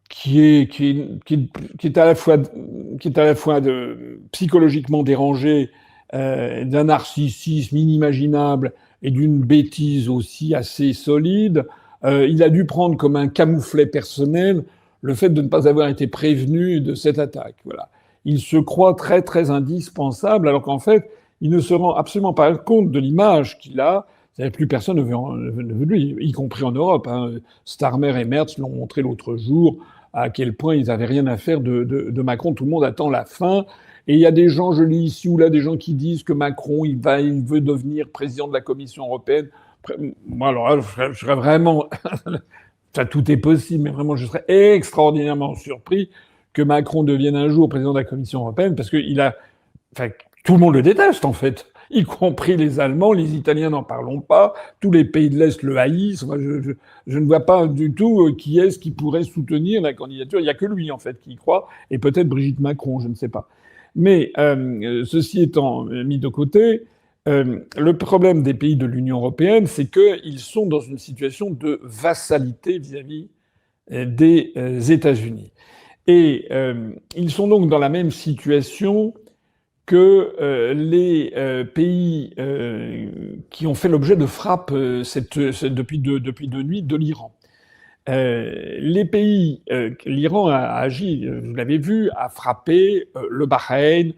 qui est à la fois psychologiquement dérangé, d'un narcissisme inimaginable et d'une bêtise aussi assez solide, il a dû prendre comme un camouflet personnel le fait de ne pas avoir été prévenu de cette attaque. Voilà. Il se croit très, très indispensable, alors qu'en fait, il ne se rend absolument pas compte de l'image qu'il a. Plus personne ne veut de lui, y compris en Europe. Hein. Starmer et Merz l'ont montré l'autre jour, à quel point ils n'avaient rien à faire de Macron. Tout le monde attend la fin. Et il y a des gens, je lis ici ou là, des gens qui disent que Macron, il veut devenir président de la Commission européenne. Moi, alors là, je serais vraiment... Enfin, tout est possible, mais vraiment, je serais extraordinairement surpris que Macron devienne un jour président de la Commission européenne, parce que tout le monde le déteste, en fait, y compris les Allemands, les Italiens, n'en parlons pas, tous les pays de l'Est le haïssent. Moi, je ne vois pas du tout qui est-ce qui pourrait soutenir la candidature. Il n'y a que lui, en fait, qui y croit, et peut-être Brigitte Macron, je ne sais pas. Mais ceci étant mis de côté, le problème des pays de l'Union européenne, c'est qu'ils sont dans une situation de vassalité vis-à-vis des États-Unis. Et ils sont donc dans la même situation que les pays qui ont fait l'objet de frappes depuis 2 nuits de l'Iran. Les pays, l'Iran a agi, vous l'avez vu, a frappé le Bahreïn,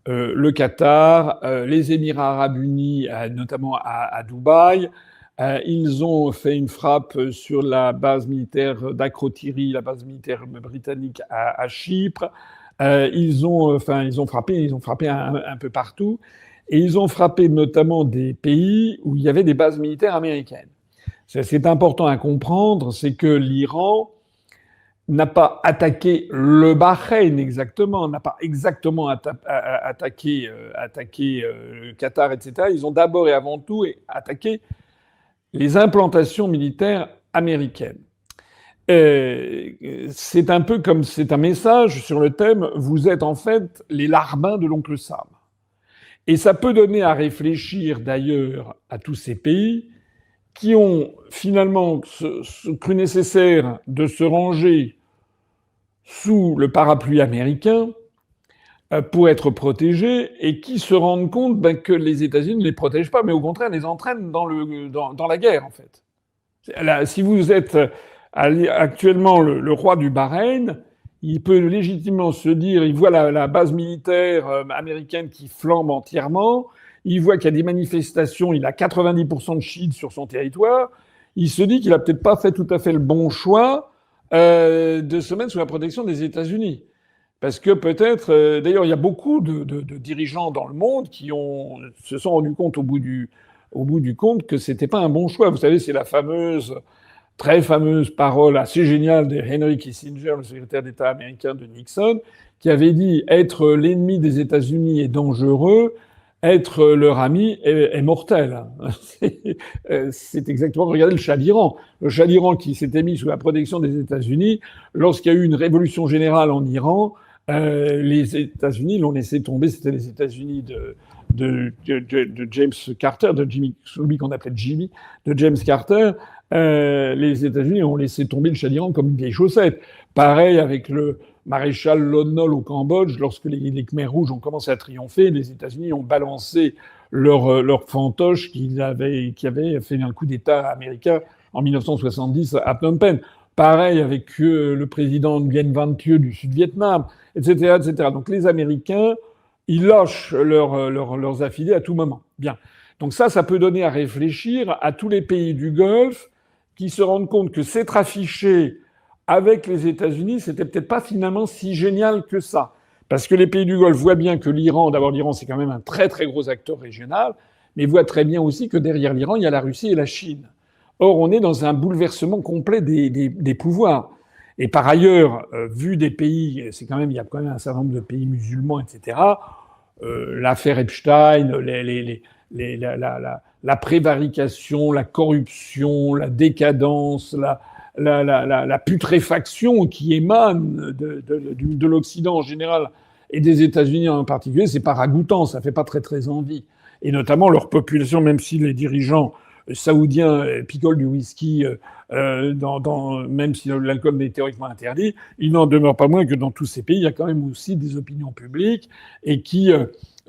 le Qatar, les Émirats arabes unis, notamment à Dubaï. Ils ont fait une frappe sur la base militaire d'Akrotiri, la base militaire britannique à Chypre. Ils ont frappé un peu partout. Et ils ont frappé notamment des pays où il y avait des bases militaires américaines. C'est important à comprendre, c'est que l'Iran n'a pas attaqué le Bahreïn exactement, n'a pas exactement attaqué le Qatar, etc. Ils ont d'abord et avant tout attaqué les implantations militaires américaines. C'est un peu comme c'est un message sur le thème « Vous êtes en fait les larbins de l'oncle Sam ». Et ça peut donner à réfléchir d'ailleurs à tous ces pays qui ont finalement cru nécessaire de se ranger sous le parapluie américain pour être protégés et qui se rendent compte que les États-Unis ne les protègent pas, mais au contraire les entraînent dans la guerre, en fait. Là, si vous êtes actuellement le roi du Bahreïn, il peut légitimement se dire, il voit la base militaire américaine qui flambe entièrement, il voit qu'il y a des manifestations, il a 90% de chiites sur son territoire, il se dit qu'il a peut-être pas fait tout à fait le bon choix de se mettre sous la protection des États-Unis. Parce que peut-être, d'ailleurs, il y a beaucoup de dirigeants dans le monde qui se sont rendus compte au bout du compte que c'était pas un bon choix. Vous savez, c'est la très fameuse parole assez géniale de Henry Kissinger, le secrétaire d'État américain de Nixon, qui avait dit « Être l'ennemi des États-Unis est dangereux, être leur ami est mortel ». C'est exactement... Regardez le Shah d'Iran. Le Shah d'Iran qui s'était mis sous la protection des États-Unis, lorsqu'il y a eu une révolution générale en Iran, les États-Unis l'ont laissé tomber. C'était les États-Unis de James Carter, celui qu'on appelait Jimmy, de James Carter. les États-Unis ont laissé tomber le Shah d'Iran comme une vieille chaussette. Pareil avec le maréchal Lon Nol au Cambodge, lorsque les Khmers rouges ont commencé à triompher, les États-Unis ont balancé leur fantoche qui avait fait un coup d'État américain en 1970 à Phnom Penh. Pareil avec le président Nguyen Van Thieu du Sud-Vietnam, etc., etc. Donc les Américains, ils lâchent leurs affiliés à tout moment. Bien. Donc ça peut donner à réfléchir à tous les pays du Golfe qui se rendent compte que s'être affiché avec les États-Unis, c'était peut-être pas finalement si génial que ça. Parce que les pays du Golfe voient bien que d'abord l'Iran c'est quand même un très très gros acteur régional, mais voient très bien aussi que derrière l'Iran, il y a la Russie et la Chine. Or, on est dans un bouleversement complet des pouvoirs. Et par ailleurs, vu des pays, il y a quand même un certain nombre de pays musulmans, etc. L'affaire Epstein, la prévarication, la corruption, la décadence, la putréfaction qui émane de l'Occident en général et des États-Unis en particulier, c'est pas ragoûtant, ça fait pas très très envie. Et notamment leur population, même si les dirigeants saoudiens picolent du whisky, même si l'alcool est théoriquement interdit, il n'en demeure pas moins que dans tous ces pays, il y a quand même aussi des opinions publiques et qui,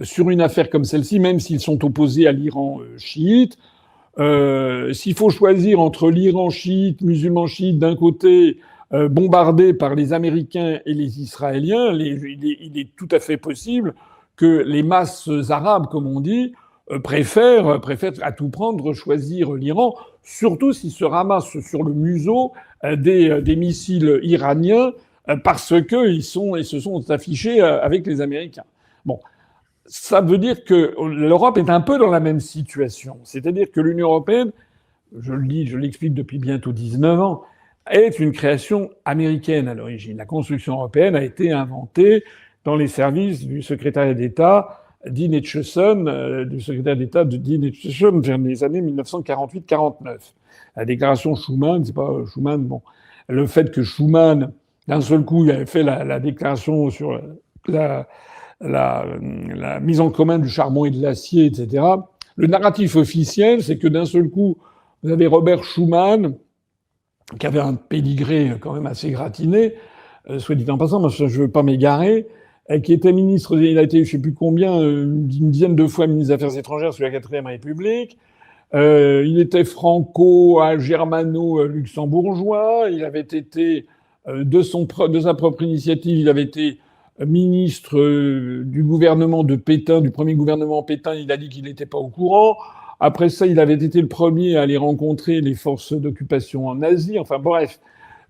sur une affaire comme celle-ci, même s'ils sont opposés à l'Iran chiite, s'il faut choisir entre l'Iran chiite, musulman chiite d'un côté, bombardé par les Américains et les Israéliens, il est tout à fait possible que les masses arabes, comme on dit, préfèrent à tout prendre choisir l'Iran, surtout s'ils se ramassent sur le museau des missiles iraniens parce qu'ils se sont affichés avec les Américains. Bon, ça veut dire que l'Europe est un peu dans la même situation. C'est-à-dire que l'Union européenne, je l'explique depuis bientôt 19 ans, est une création américaine à l'origine. La construction européenne a été inventée dans les services du secrétariat d'État Dean Acheson, du secrétaire d'État de Dean Acheson vers les années 1948-49. La déclaration Schuman, c'est pas Schuman, bon. Le fait que Schuman, d'un seul coup, il avait fait la déclaration sur la mise en commun du charbon et de l'acier, etc. Le narratif officiel, c'est que d'un seul coup, vous avez Robert Schuman, qui avait un pédigré quand même assez gratiné, soit dit en passant, moi je veux pas m'égarer, qui était ministre, il a été, je sais plus combien, une dizaine de fois ministre des Affaires étrangères sous la 4e République. Il était franco-germano-luxembourgeois. Il avait été, de sa propre initiative, il avait été ministre du gouvernement de Pétain, du premier gouvernement Pétain. Il a dit qu'il n'était pas au courant. Après ça, il avait été le premier à aller rencontrer les forces d'occupation en Asie. Enfin bref,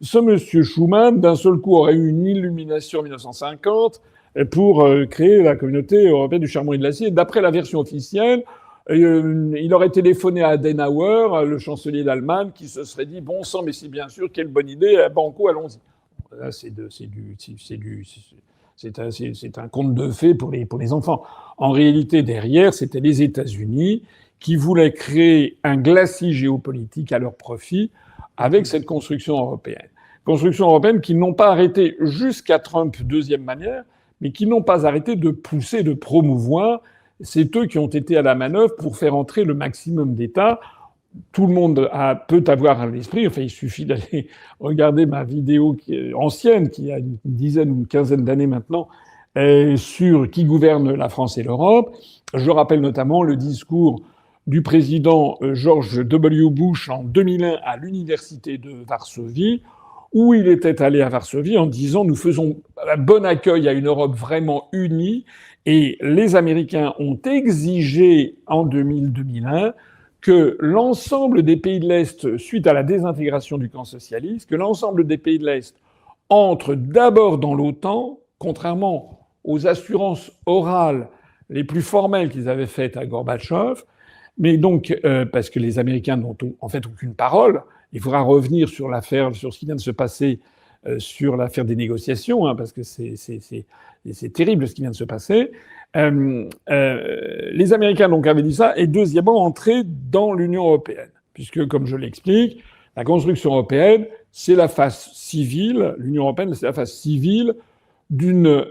ce monsieur Schuman, d'un seul coup, aurait eu une illumination en 1950 pour créer la communauté européenne du charbon et de l'acier. D'après la version officielle, il aurait téléphoné à Adenauer, le chancelier d'Allemagne, qui se serait dit « Bon sang, mais c'est bien sûr, quelle bonne idée, banco, allons-y ». Là, c'est un conte de fées pour les enfants. En réalité, derrière, c'était les États-Unis qui voulaient créer un glacis géopolitique à leur profit avec cette construction européenne. Construction européenne qu'ils n'ont pas arrêté jusqu'à Trump, deuxième manière, mais qui n'ont pas arrêté de pousser, de promouvoir. C'est eux qui ont été à la manœuvre pour faire entrer le maximum d'États. Tout le monde peut avoir à l'esprit, enfin il suffit d'aller regarder ma vidéo ancienne, qui a une dizaine ou une quinzaine d'années maintenant, sur qui gouverne la France et l'Europe. Je rappelle notamment le discours du président George W. Bush en 2001 à l'université de Varsovie, où il était allé à Varsovie en disant « Nous faisons un bon accueil à une Europe vraiment unie ». Et les Américains ont exigé en 2000-2001 que l'ensemble des pays de l'Est, suite à la désintégration du camp socialiste, que l'ensemble des pays de l'Est entrent d'abord dans l'OTAN, contrairement aux assurances orales les plus formelles qu'ils avaient faites à Gorbatchev. Mais donc, parce que les Américains n'ont en fait aucune parole, il faudra revenir sur l'affaire, sur ce qui vient de se passer, sur l'affaire des négociations, hein, parce que c'est terrible ce qui vient de se passer. Les Américains donc avaient dit ça, et deuxièmement entrer dans l'Union européenne, puisque comme je l'explique, la construction européenne, c'est la face civile. L'Union européenne, c'est la face civile d'une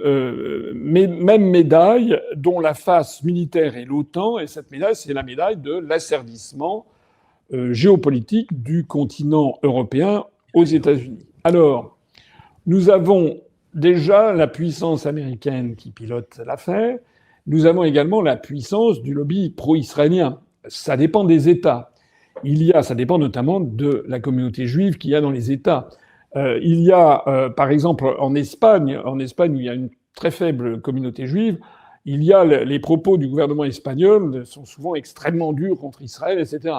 même médaille dont la face militaire est l'OTAN, et cette médaille, c'est la médaille de l'asservissement géopolitique du continent européen aux États-Unis. Alors, nous avons déjà la puissance américaine qui pilote l'affaire. Nous avons également la puissance du lobby pro-israélien. Ça dépend des États. Ça dépend notamment de la communauté juive qu'il y a dans les États. Il y a, par exemple, en Espagne où il y a une très faible communauté juive, il y a les propos du gouvernement espagnol sont souvent extrêmement durs contre Israël, etc.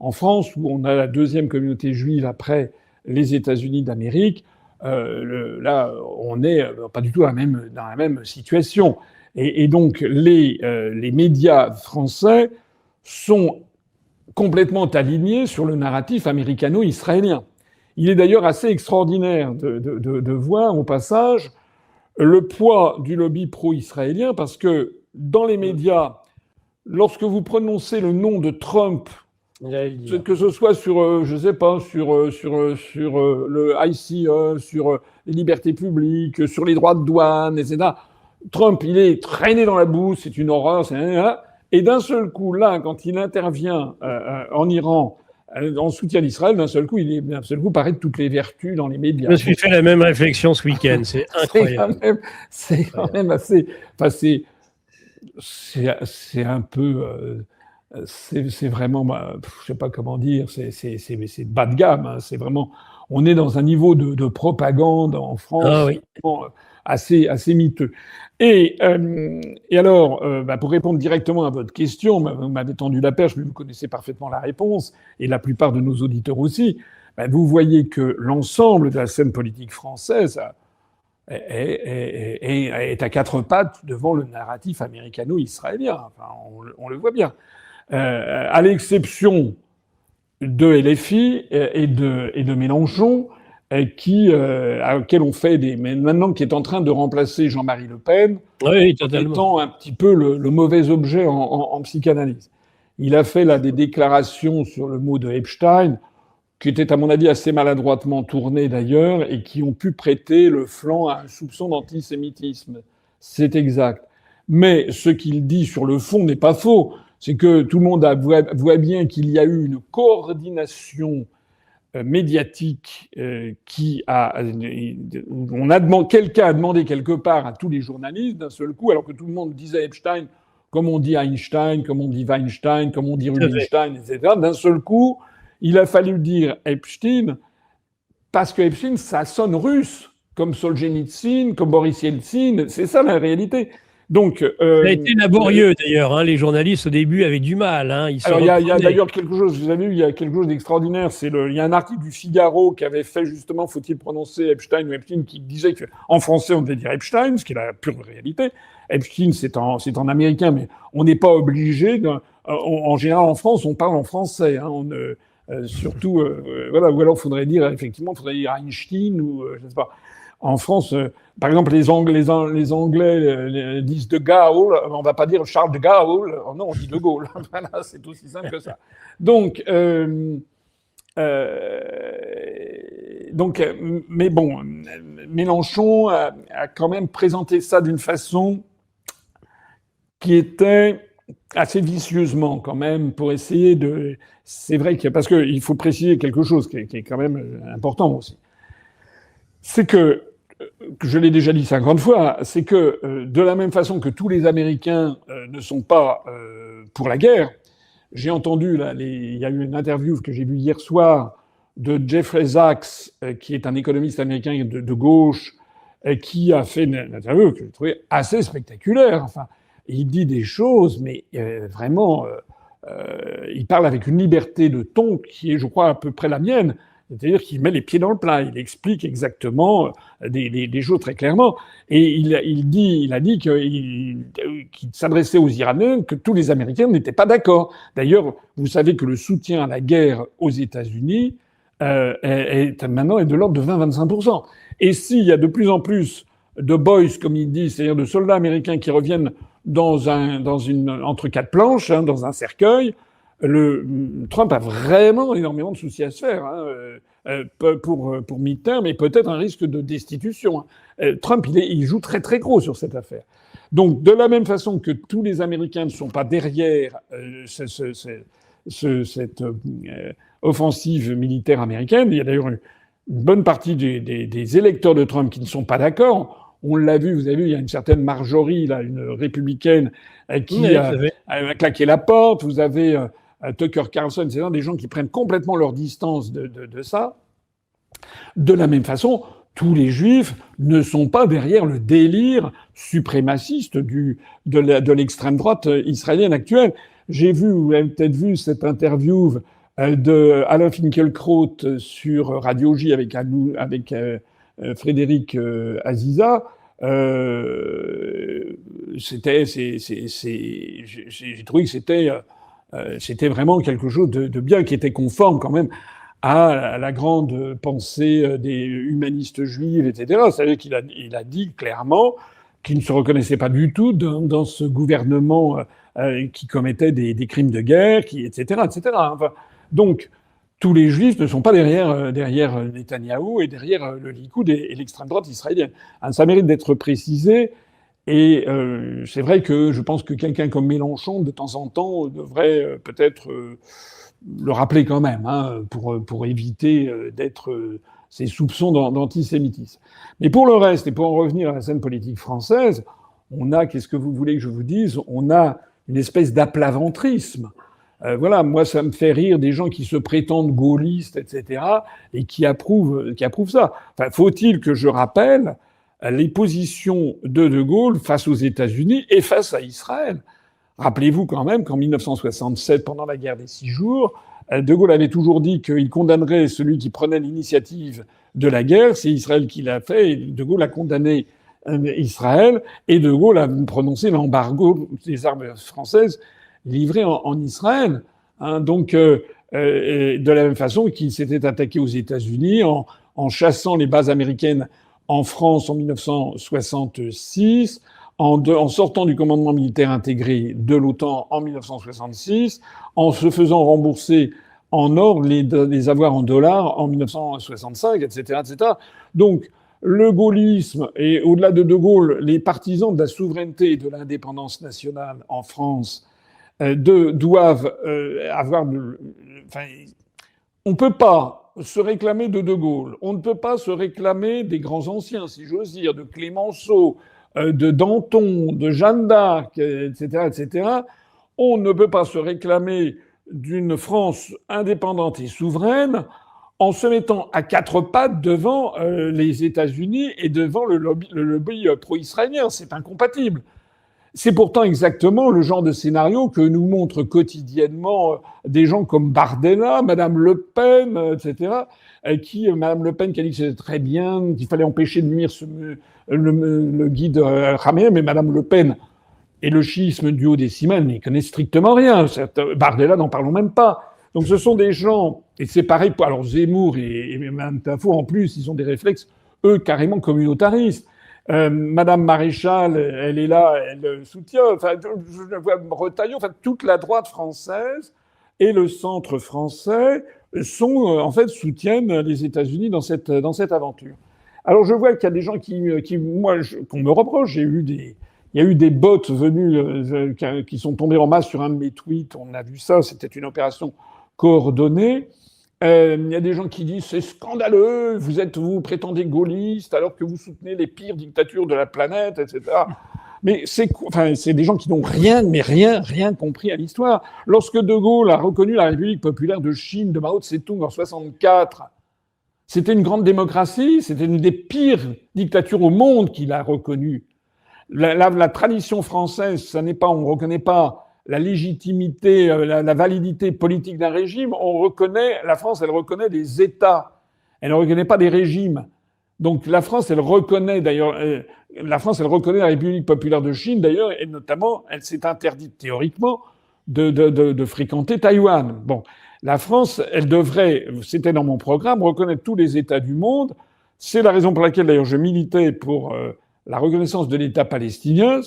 En France, où on a la deuxième communauté juive après les États-Unis d'Amérique, là, on n'est pas du tout dans la même situation. Et donc, les médias français sont complètement alignés sur le narratif américano-israélien. Il est d'ailleurs assez extraordinaire de voir au passage le poids du lobby pro-israélien, parce que dans les médias, lorsque vous prononcez le nom de Trump, que ce soit sur, je sais pas, sur le ICE, sur les libertés publiques, sur les droits de douane, etc., Trump, il est traîné dans la boue, c'est une horreur, et d'un seul coup, là, quand il intervient en Iran, en soutien d'Israël, d'un seul coup, paraît de toutes les vertus dans les médias. Je me suis fait la même réflexion ce week-end, c'est incroyable. C'est quand même assez... Enfin, c'est un peu... c'est vraiment... je sais pas comment dire, c'est bas de gamme. Hein, c'est vraiment... On est dans un niveau de propagande en France assez miteux. Et alors, pour répondre directement à votre question, vous m'avez tendu la perche, mais vous connaissez parfaitement la réponse, et la plupart de nos auditeurs aussi. Vous voyez que l'ensemble de la scène politique française est à quatre pattes devant le narratif américano-israélien. Enfin, on le voit bien. À l'exception de LFI et de Mélenchon, à laquelle on fait mais maintenant qui est en train de remplacer Jean-Marie Le Pen, étant un petit peu le mauvais objet en psychanalyse. Il a fait là des déclarations sur le mot de Epstein, qui étaient à mon avis assez maladroitement tournées d'ailleurs, et qui ont pu prêter le flanc à un soupçon d'antisémitisme. C'est exact. Mais ce qu'il dit sur le fond n'est pas faux. C'est que tout le monde voit bien qu'il y a eu une coordination médiatique quelqu'un a demandé quelque part à tous les journalistes d'un seul coup, alors que tout le monde disait Epstein, comme on dit Einstein, comme on dit Weinstein, comme on dit Rubinstein, etc. D'un seul coup, il a fallu dire Epstein, parce que Epstein, ça sonne russe, comme Solzhenitsyn, comme Boris Yeltsin, c'est ça la réalité. Donc, ça a été laborieux d'ailleurs. Hein. Les journalistes au début avaient du mal. Hein. Alors il y a d'ailleurs quelque chose. Vous avez vu, il y a quelque chose d'extraordinaire. Il y a un article du Figaro qui avait fait justement, faut-il prononcer Epstein ou Epstein, qui disait que en français on devait dire Epstein, ce qui est la pure réalité. Epstein c'est en américain, mais on n'est pas obligé. En général en France, on parle en français. Hein. Surtout, voilà. Ou alors faudrait dire Einstein ou je sais pas. En France, par exemple, les Anglais disent de Gaulle, on va pas dire Charles de Gaulle, non, on dit de Gaulle. Voilà, c'est aussi simple que ça. Donc, mais bon, Mélenchon a quand même présenté ça d'une façon qui était assez vicieusement quand même pour essayer de... C'est vrai parce qu'il faut préciser quelque chose qui est quand même important aussi. C'est que je l'ai déjà dit 50 fois, c'est que de la même façon que tous les Américains ne sont pas pour la guerre, j'ai entendu, là, il y a eu une interview que j'ai vue hier soir de Jeffrey Sachs, qui est un économiste américain de gauche, qui a fait une interview que j'ai trouvée assez spectaculaire. Enfin, il dit des choses, mais vraiment, il parle avec une liberté de ton qui est, je crois, à peu près la mienne. C'est-à-dire qu'il met les pieds dans le plat, il explique exactement des choses très clairement. Et il a dit qu'il s'adressait aux Iraniens, que tous les Américains n'étaient pas d'accord. D'ailleurs, vous savez que le soutien à la guerre aux États-Unis maintenant est de l'ordre de 20-25%. Et s'il y a de plus en plus de boys, comme il dit, c'est-à-dire de soldats américains qui reviennent entre quatre planches, hein, dans un cercueil, Trump a vraiment énormément de soucis à se faire pour mi-terme et peut-être un risque de destitution. Trump, il joue très très gros sur cette affaire. Donc, de la même façon que tous les Américains ne sont pas derrière cette offensive militaire américaine. Il y a d'ailleurs une bonne partie des électeurs de Trump qui ne sont pas d'accord. On l'a vu, vous avez vu, il y a une certaine Marjorie, là, une républicaine, qui a claqué la porte. Vous avez Tucker Carlson, c'est des gens qui prennent complètement leur distance de ça. De la même façon, tous les juifs ne sont pas derrière le délire suprémaciste de l'extrême droite israélienne actuelle. J'ai vu, vous avez peut-être vu cette interview de Alain Finkielkraut sur Radio J avec Frédéric Aziza. J'ai trouvé que c'était vraiment quelque chose de bien, qui était conforme quand même à la grande pensée des humanistes juifs, etc. C'est-à-dire qu'il a dit clairement qu'il ne se reconnaissait pas du tout dans ce gouvernement qui commettait des crimes de guerre, etc., etc. Enfin, donc, tous les juifs ne sont pas derrière Netanyahou et derrière le Likoud et l'extrême droite israélienne. Ça mérite d'être précisé. Et c'est vrai que je pense que quelqu'un comme Mélenchon, de temps en temps, devrait peut-être le rappeler quand même, pour éviter ces soupçons d'antisémitisme. Mais pour le reste, et pour en revenir à la scène politique française, on a, qu'est-ce que vous voulez que je vous dise, on a une espèce d'aplaventrisme. Voilà, moi, ça me fait rire des gens qui se prétendent gaullistes, etc., et qui approuvent ça. Enfin, faut-il que je rappelle les positions de Gaulle face aux États-Unis et face à Israël. Rappelez-vous quand même qu'en 1967, pendant la guerre des 6 jours, de Gaulle avait toujours dit qu'il condamnerait celui qui prenait l'initiative de la guerre. C'est Israël qui l'a fait, et de Gaulle a condamné Israël, et de Gaulle a prononcé l'embargo des armes françaises livrées en Israël. Donc, de la même façon qu'il s'était attaqué aux États-Unis en chassant les bases américaines en France en 1966, en sortant du commandement militaire intégré de l'OTAN en 1966, en se faisant rembourser en or les avoirs en dollars en 1965, etc., etc. Donc, le gaullisme et au-delà de Gaulle, les partisans de la souveraineté et de l'indépendance nationale en France doivent avoir... Enfin, on peut pas se réclamer de Gaulle. On ne peut pas se réclamer des grands anciens, si j'ose dire, de Clémenceau, de Danton, de Jeanne d'Arc, etc., etc. On ne peut pas se réclamer d'une France indépendante et souveraine en se mettant à quatre pattes devant les États-Unis et devant le lobby pro-israélien. C'est incompatible. C'est pourtant exactement le genre de scénario que nous montrent quotidiennement des gens comme Bardella, Madame Le Pen, etc. Madame Le Pen qui a dit que c'était très bien, qu'il fallait empêcher de nuire le guide Khamenei, mais Madame Le Pen et le chiisme duodécimal n'y connaissent strictement rien. Bardella, n'en parlons même pas. Donc ce sont des gens, et c'est pareil pour alors Zemmour et Mme Tinfo en plus, ils ont des réflexes, eux, carrément communautaristes. Madame Maréchal, elle est là, elle soutient. Enfin, je vois Retailleau. Enfin, toute la droite française et le centre français soutiennent les États-Unis dans cette aventure. Alors, je vois qu'il y a des gens qu'on me reproche. Il y a eu des bots venus qui sont tombés en masse sur un de mes tweets. On a vu ça. C'était une opération coordonnée. Il y a des gens qui disent c'est scandaleux, vous prétendez gaulliste alors que vous soutenez les pires dictatures de la planète, etc. Mais c'est des gens qui n'ont rien compris à l'histoire. Lorsque De Gaulle a reconnu la République populaire de Chine de Mao Tse-tung en 1964, c'était une grande démocratie, c'était une des pires dictatures au monde qu'il a reconnue. La tradition française, on ne reconnaît pas la légitimité, la validité politique d'un régime, la France, elle reconnaît des États. Elle ne reconnaît pas des régimes. Donc la France, elle reconnaît la République populaire de Chine, d'ailleurs, et notamment, elle s'est interdite théoriquement de fréquenter Taïwan. Bon. La France, elle devrait, c'était dans mon programme, reconnaître tous les États du monde. C'est la raison pour laquelle, d'ailleurs, je militais pour la reconnaissance de l'État palestinien.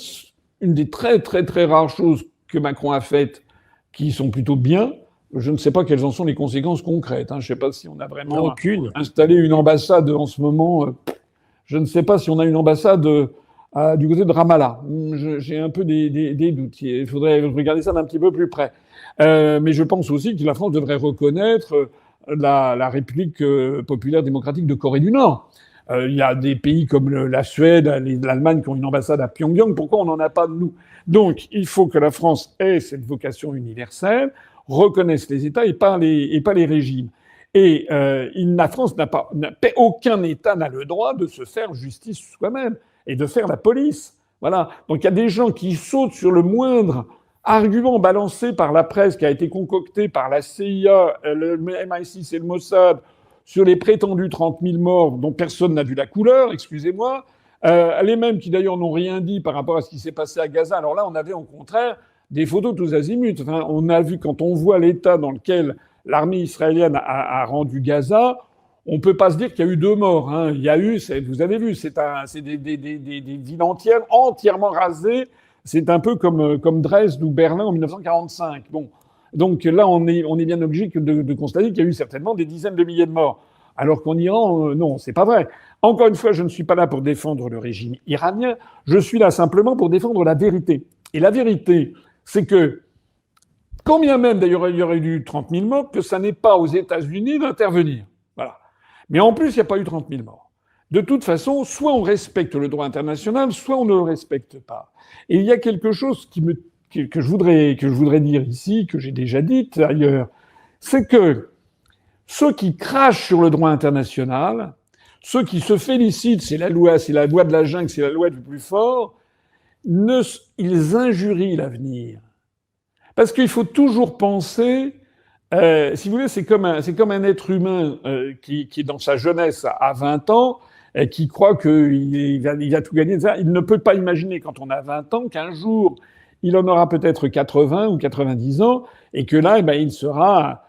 Une des très, très, très rares choses que Macron a faites qui sont plutôt bien. Je ne sais pas quelles en sont les conséquences concrètes. Je ne sais pas si on a vraiment installé une ambassade en ce moment. Je ne sais pas si on a une ambassade du côté de Ramallah. J'ai un peu des doutes. Il faudrait regarder ça d'un petit peu plus près. Mais je pense aussi que la France devrait reconnaître la République populaire démocratique de Corée du Nord. Il y a des pays comme la Suède, l'Allemagne qui ont une ambassade à Pyongyang. Pourquoi on n'en a pas de nous? Donc, il faut que la France ait cette vocation universelle, reconnaisse les États et pas les régimes. Et la France n'a pas, aucun État n'a le droit de se faire justice soi-même et de faire la police. Voilà. Donc, il y a des gens qui sautent sur le moindre argument balancé par la presse qui a été concocté par la CIA, le MI6 et le Mossad sur les prétendus 30 000 morts dont personne n'a vu la couleur, excusez-moi, les mêmes qui d'ailleurs n'ont rien dit par rapport à ce qui s'est passé à Gaza. Alors là, on avait au contraire des photos tous azimuts. Enfin, on a vu, quand on voit l'état dans lequel l'armée israélienne a rendu Gaza, on ne peut pas se dire qu'il y a eu 2 morts. Hein. Il y a eu, vous avez vu, c'est des villes entières, entièrement rasées. C'est un peu comme Dresde ou Berlin en 1945. Bon. Donc là, on est bien obligé de constater qu'il y a eu certainement des dizaines de milliers de morts. Alors qu'en Iran, non, c'est pas vrai. Encore une fois, je ne suis pas là pour défendre le régime iranien. Je suis là simplement pour défendre la vérité. Et la vérité, c'est que, quand bien même d'ailleurs il y aurait eu 30 000 morts, que ça n'est pas aux États-Unis d'intervenir. Voilà. Mais en plus, il n'y a pas eu 30 000 morts. De toute façon, soit on respecte le droit international, soit on ne le respecte pas. Et il y a quelque chose que je voudrais dire ici, que j'ai déjà dit ailleurs, c'est que ceux qui crachent sur le droit international, ceux qui se félicitent, c'est la loi de la jungle, c'est la loi du plus fort, ils injurient l'avenir. Parce qu'il faut toujours penser, si vous voulez, c'est comme un être humain qui dans sa jeunesse a 20 ans, qui croit qu'il va tout gagner. Il ne peut pas imaginer quand on a 20 ans qu'un jour, il en aura peut-être 80 ou 90 ans, et que là, il sera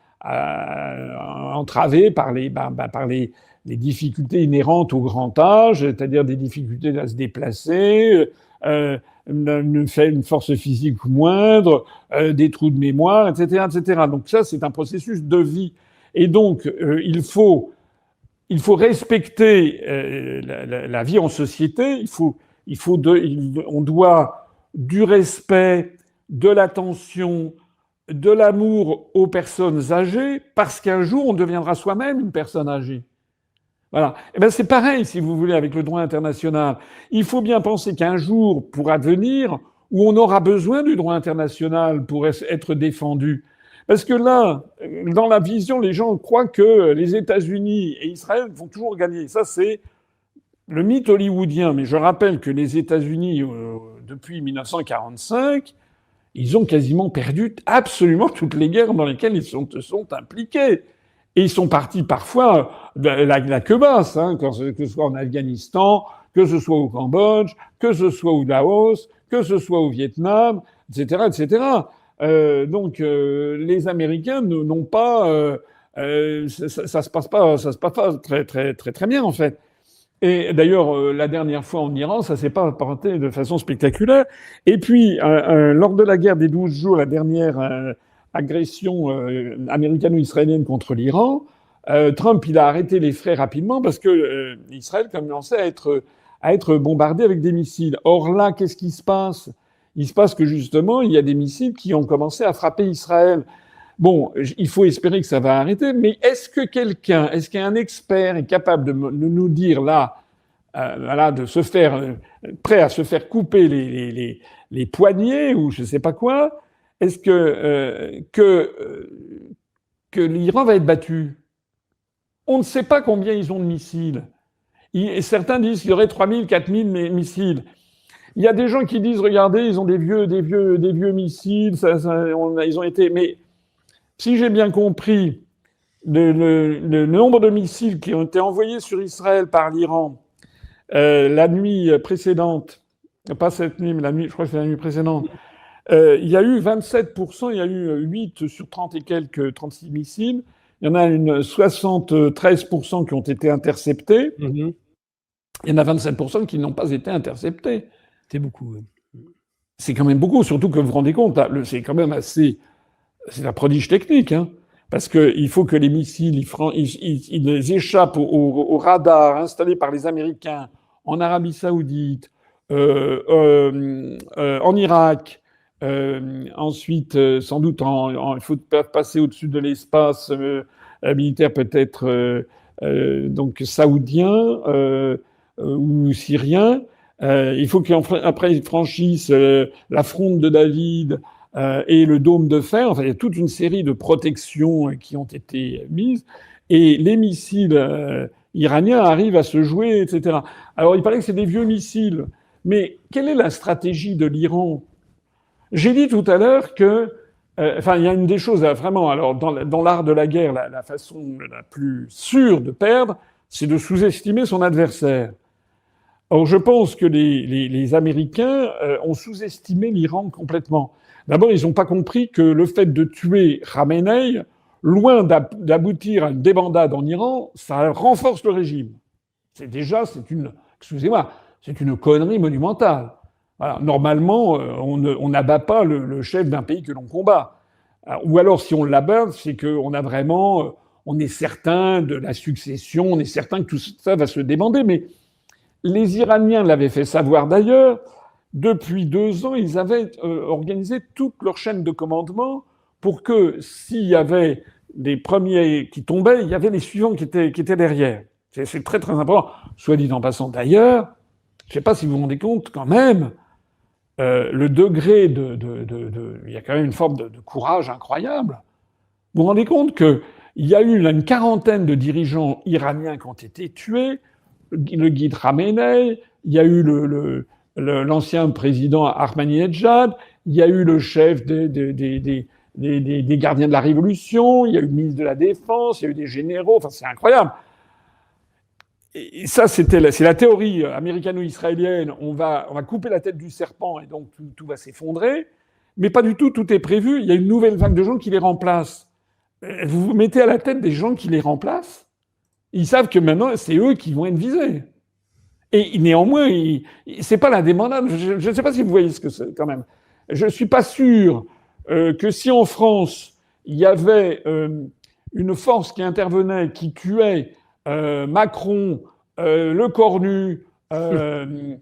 entravé par les difficultés inhérentes au grand âge, c'est-à-dire des difficultés à se déplacer, une force physique moindre, des trous de mémoire, etc., etc. Donc ça, c'est un processus de vie. Et donc, il faut respecter la vie en société. On doit du respect, de l'attention, de l'amour aux personnes âgées, parce qu'un jour, on deviendra soi-même une personne âgée. Voilà. Et ben c'est pareil, si vous voulez, avec le droit international. Il faut bien penser qu'un jour pourra venir où on aura besoin du droit international pour être défendu. Parce que là, dans la vision, les gens croient que les États-Unis et Israël vont toujours gagner. Ça, c'est le mythe hollywoodien. Mais je rappelle que les États-Unis, depuis 1945, ils ont quasiment perdu absolument toutes les guerres dans lesquelles ils sont impliqués. Et ils sont partis parfois la queue basse, hein, que ce soit en Afghanistan, que ce soit au Cambodge, que ce soit au Laos, que ce soit au Vietnam, etc., etc. Donc les Américains n'ont pas, ça se passe pas très très très très bien en fait. Et d'ailleurs, la dernière fois en Iran, ça s'est pas porté de façon spectaculaire. Et puis, lors de la guerre des 12 jours, la dernière agression américano-israélienne contre l'Iran, Trump, il a arrêté les frais rapidement parce que Israël commençait à être bombardé avec des missiles. Or là, qu'est-ce qui se passe? Il se passe que justement, il y a des missiles qui ont commencé à frapper Israël. Bon, il faut espérer que ça va arrêter, mais est-ce qu'un expert est capable de nous dire là, voilà, prêt à se faire couper les poignets ou je sais pas quoi? Est-ce que l'Iran va être battu? On ne sait pas combien ils ont de missiles. Et certains disent qu'il y aurait 3000, 4000 missiles. Il y a des gens qui disent, regardez, ils ont des vieux missiles, ils ont été, mais si j'ai bien compris, le nombre de missiles qui ont été envoyés sur Israël par l'Iran la nuit précédente, pas cette nuit, mais la nuit, je crois que c'est la nuit précédente, il y a eu 27%, il y a eu 8 sur 30 et quelques, 36 missiles. Il y en a 73% qui ont été interceptés. Mhm. Il y en a 27% qui n'ont pas été interceptés. C'est beaucoup. C'est quand même beaucoup, surtout que vous vous rendez compte, c'est quand même assez... C'est un prodige technique, hein, parce qu'il faut que les missiles ils échappent au radar installé par les Américains en Arabie Saoudite, en Irak, ensuite, sans doute, il faut passer au-dessus de l'espace militaire, peut-être donc saoudien ou syrien. Il faut qu'après ils franchissent la fronde de David et le dôme de fer. Enfin, il y a toute une série de protections qui ont été mises. Et les missiles iraniens arrivent à se jouer, etc. Alors, il paraît que c'est des vieux missiles. Mais quelle est la stratégie de l'Iran? J'ai dit tout à l'heure que, il y a une des choses vraiment, alors dans l'art de la guerre, la façon la plus sûre de perdre, c'est de sous-estimer son adversaire. Or, je pense que les Américains ont sous-estimé l'Iran complètement. D'abord, ils n'ont pas compris que le fait de tuer Khamenei, loin d'aboutir à une débandade en Iran, ça renforce le régime. Excusez-moi, c'est une connerie monumentale. Voilà. Normalement, on n'abat pas le chef d'un pays que l'on combat. Ou alors, si on l'abat, c'est qu'on a vraiment, on est certain de la succession, on est certain que tout ça va se débander. Mais les Iraniens l'avaient fait savoir d'ailleurs. Depuis 2 ans, ils avaient organisé toute leur chaîne de commandement pour que s'il y avait des premiers qui tombaient, il y avait les suivants qui étaient derrière. C'est très très important. Soit dit en passant d'ailleurs, je ne sais pas si vous vous rendez compte quand même, le degré il y a quand même une forme de courage incroyable. Vous vous rendez compte qu'il y a eu une quarantaine de dirigeants iraniens qui ont été tués, le guide Khamenei, il y a eu l'ancien président Ahmadinejad, il y a eu le chef des gardiens de la Révolution, il y a eu le ministre de la Défense, il y a eu des généraux, enfin c'est incroyable. Et ça, c'est la théorie américano-israélienne. On va couper la tête du serpent et donc tout va s'effondrer. Mais pas du tout, tout est prévu. Il y a une nouvelle vague de gens qui les remplacent. Vous vous mettez à la tête des gens qui les remplacent. Ils savent que maintenant, c'est eux qui vont être visés. Et néanmoins, c'est pas la débandade. Je ne sais pas si vous voyez ce que c'est quand même. Je ne suis pas sûr que si en France, il y avait une force qui intervenait, qui tuait Macron, Le Cornu, je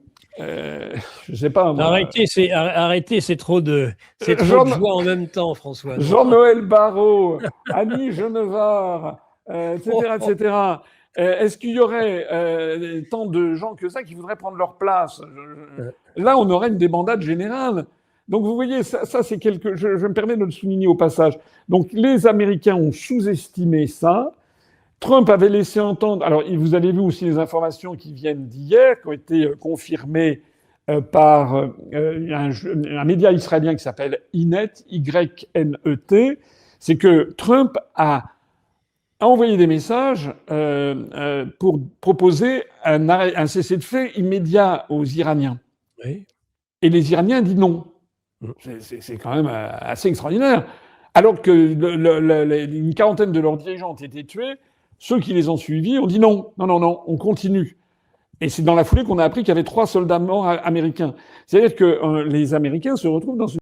sais pas. Moi, arrêtez, c'est trop de joie en même temps, François. Jean-Noël Barrot, Annie Genevard, etc., etc. Est-ce qu'il y aurait tant de gens que ça qui voudraient prendre leur place? Là, on aurait une débandade générale. Donc, vous voyez, ça c'est je me permets de le souligner au passage. Donc, les Américains ont sous-estimé ça. Trump avait laissé entendre. Alors, vous avez vu aussi les informations qui viennent d'hier, qui ont été confirmées par un média israélien qui s'appelle Ynet, Y-N-E-T. C'est que Trump a envoyé des messages pour proposer un cessez-le-feu immédiat aux Iraniens. Oui. Et les Iraniens disent non. C'est quand même assez extraordinaire. Alors que une quarantaine de leurs dirigeants ont été tués, ceux qui les ont suivis ont dit non, on continue. Et c'est dans la foulée qu'on a appris qu'il y avait 3 soldats morts américains. C'est-à-dire que les Américains se retrouvent dans une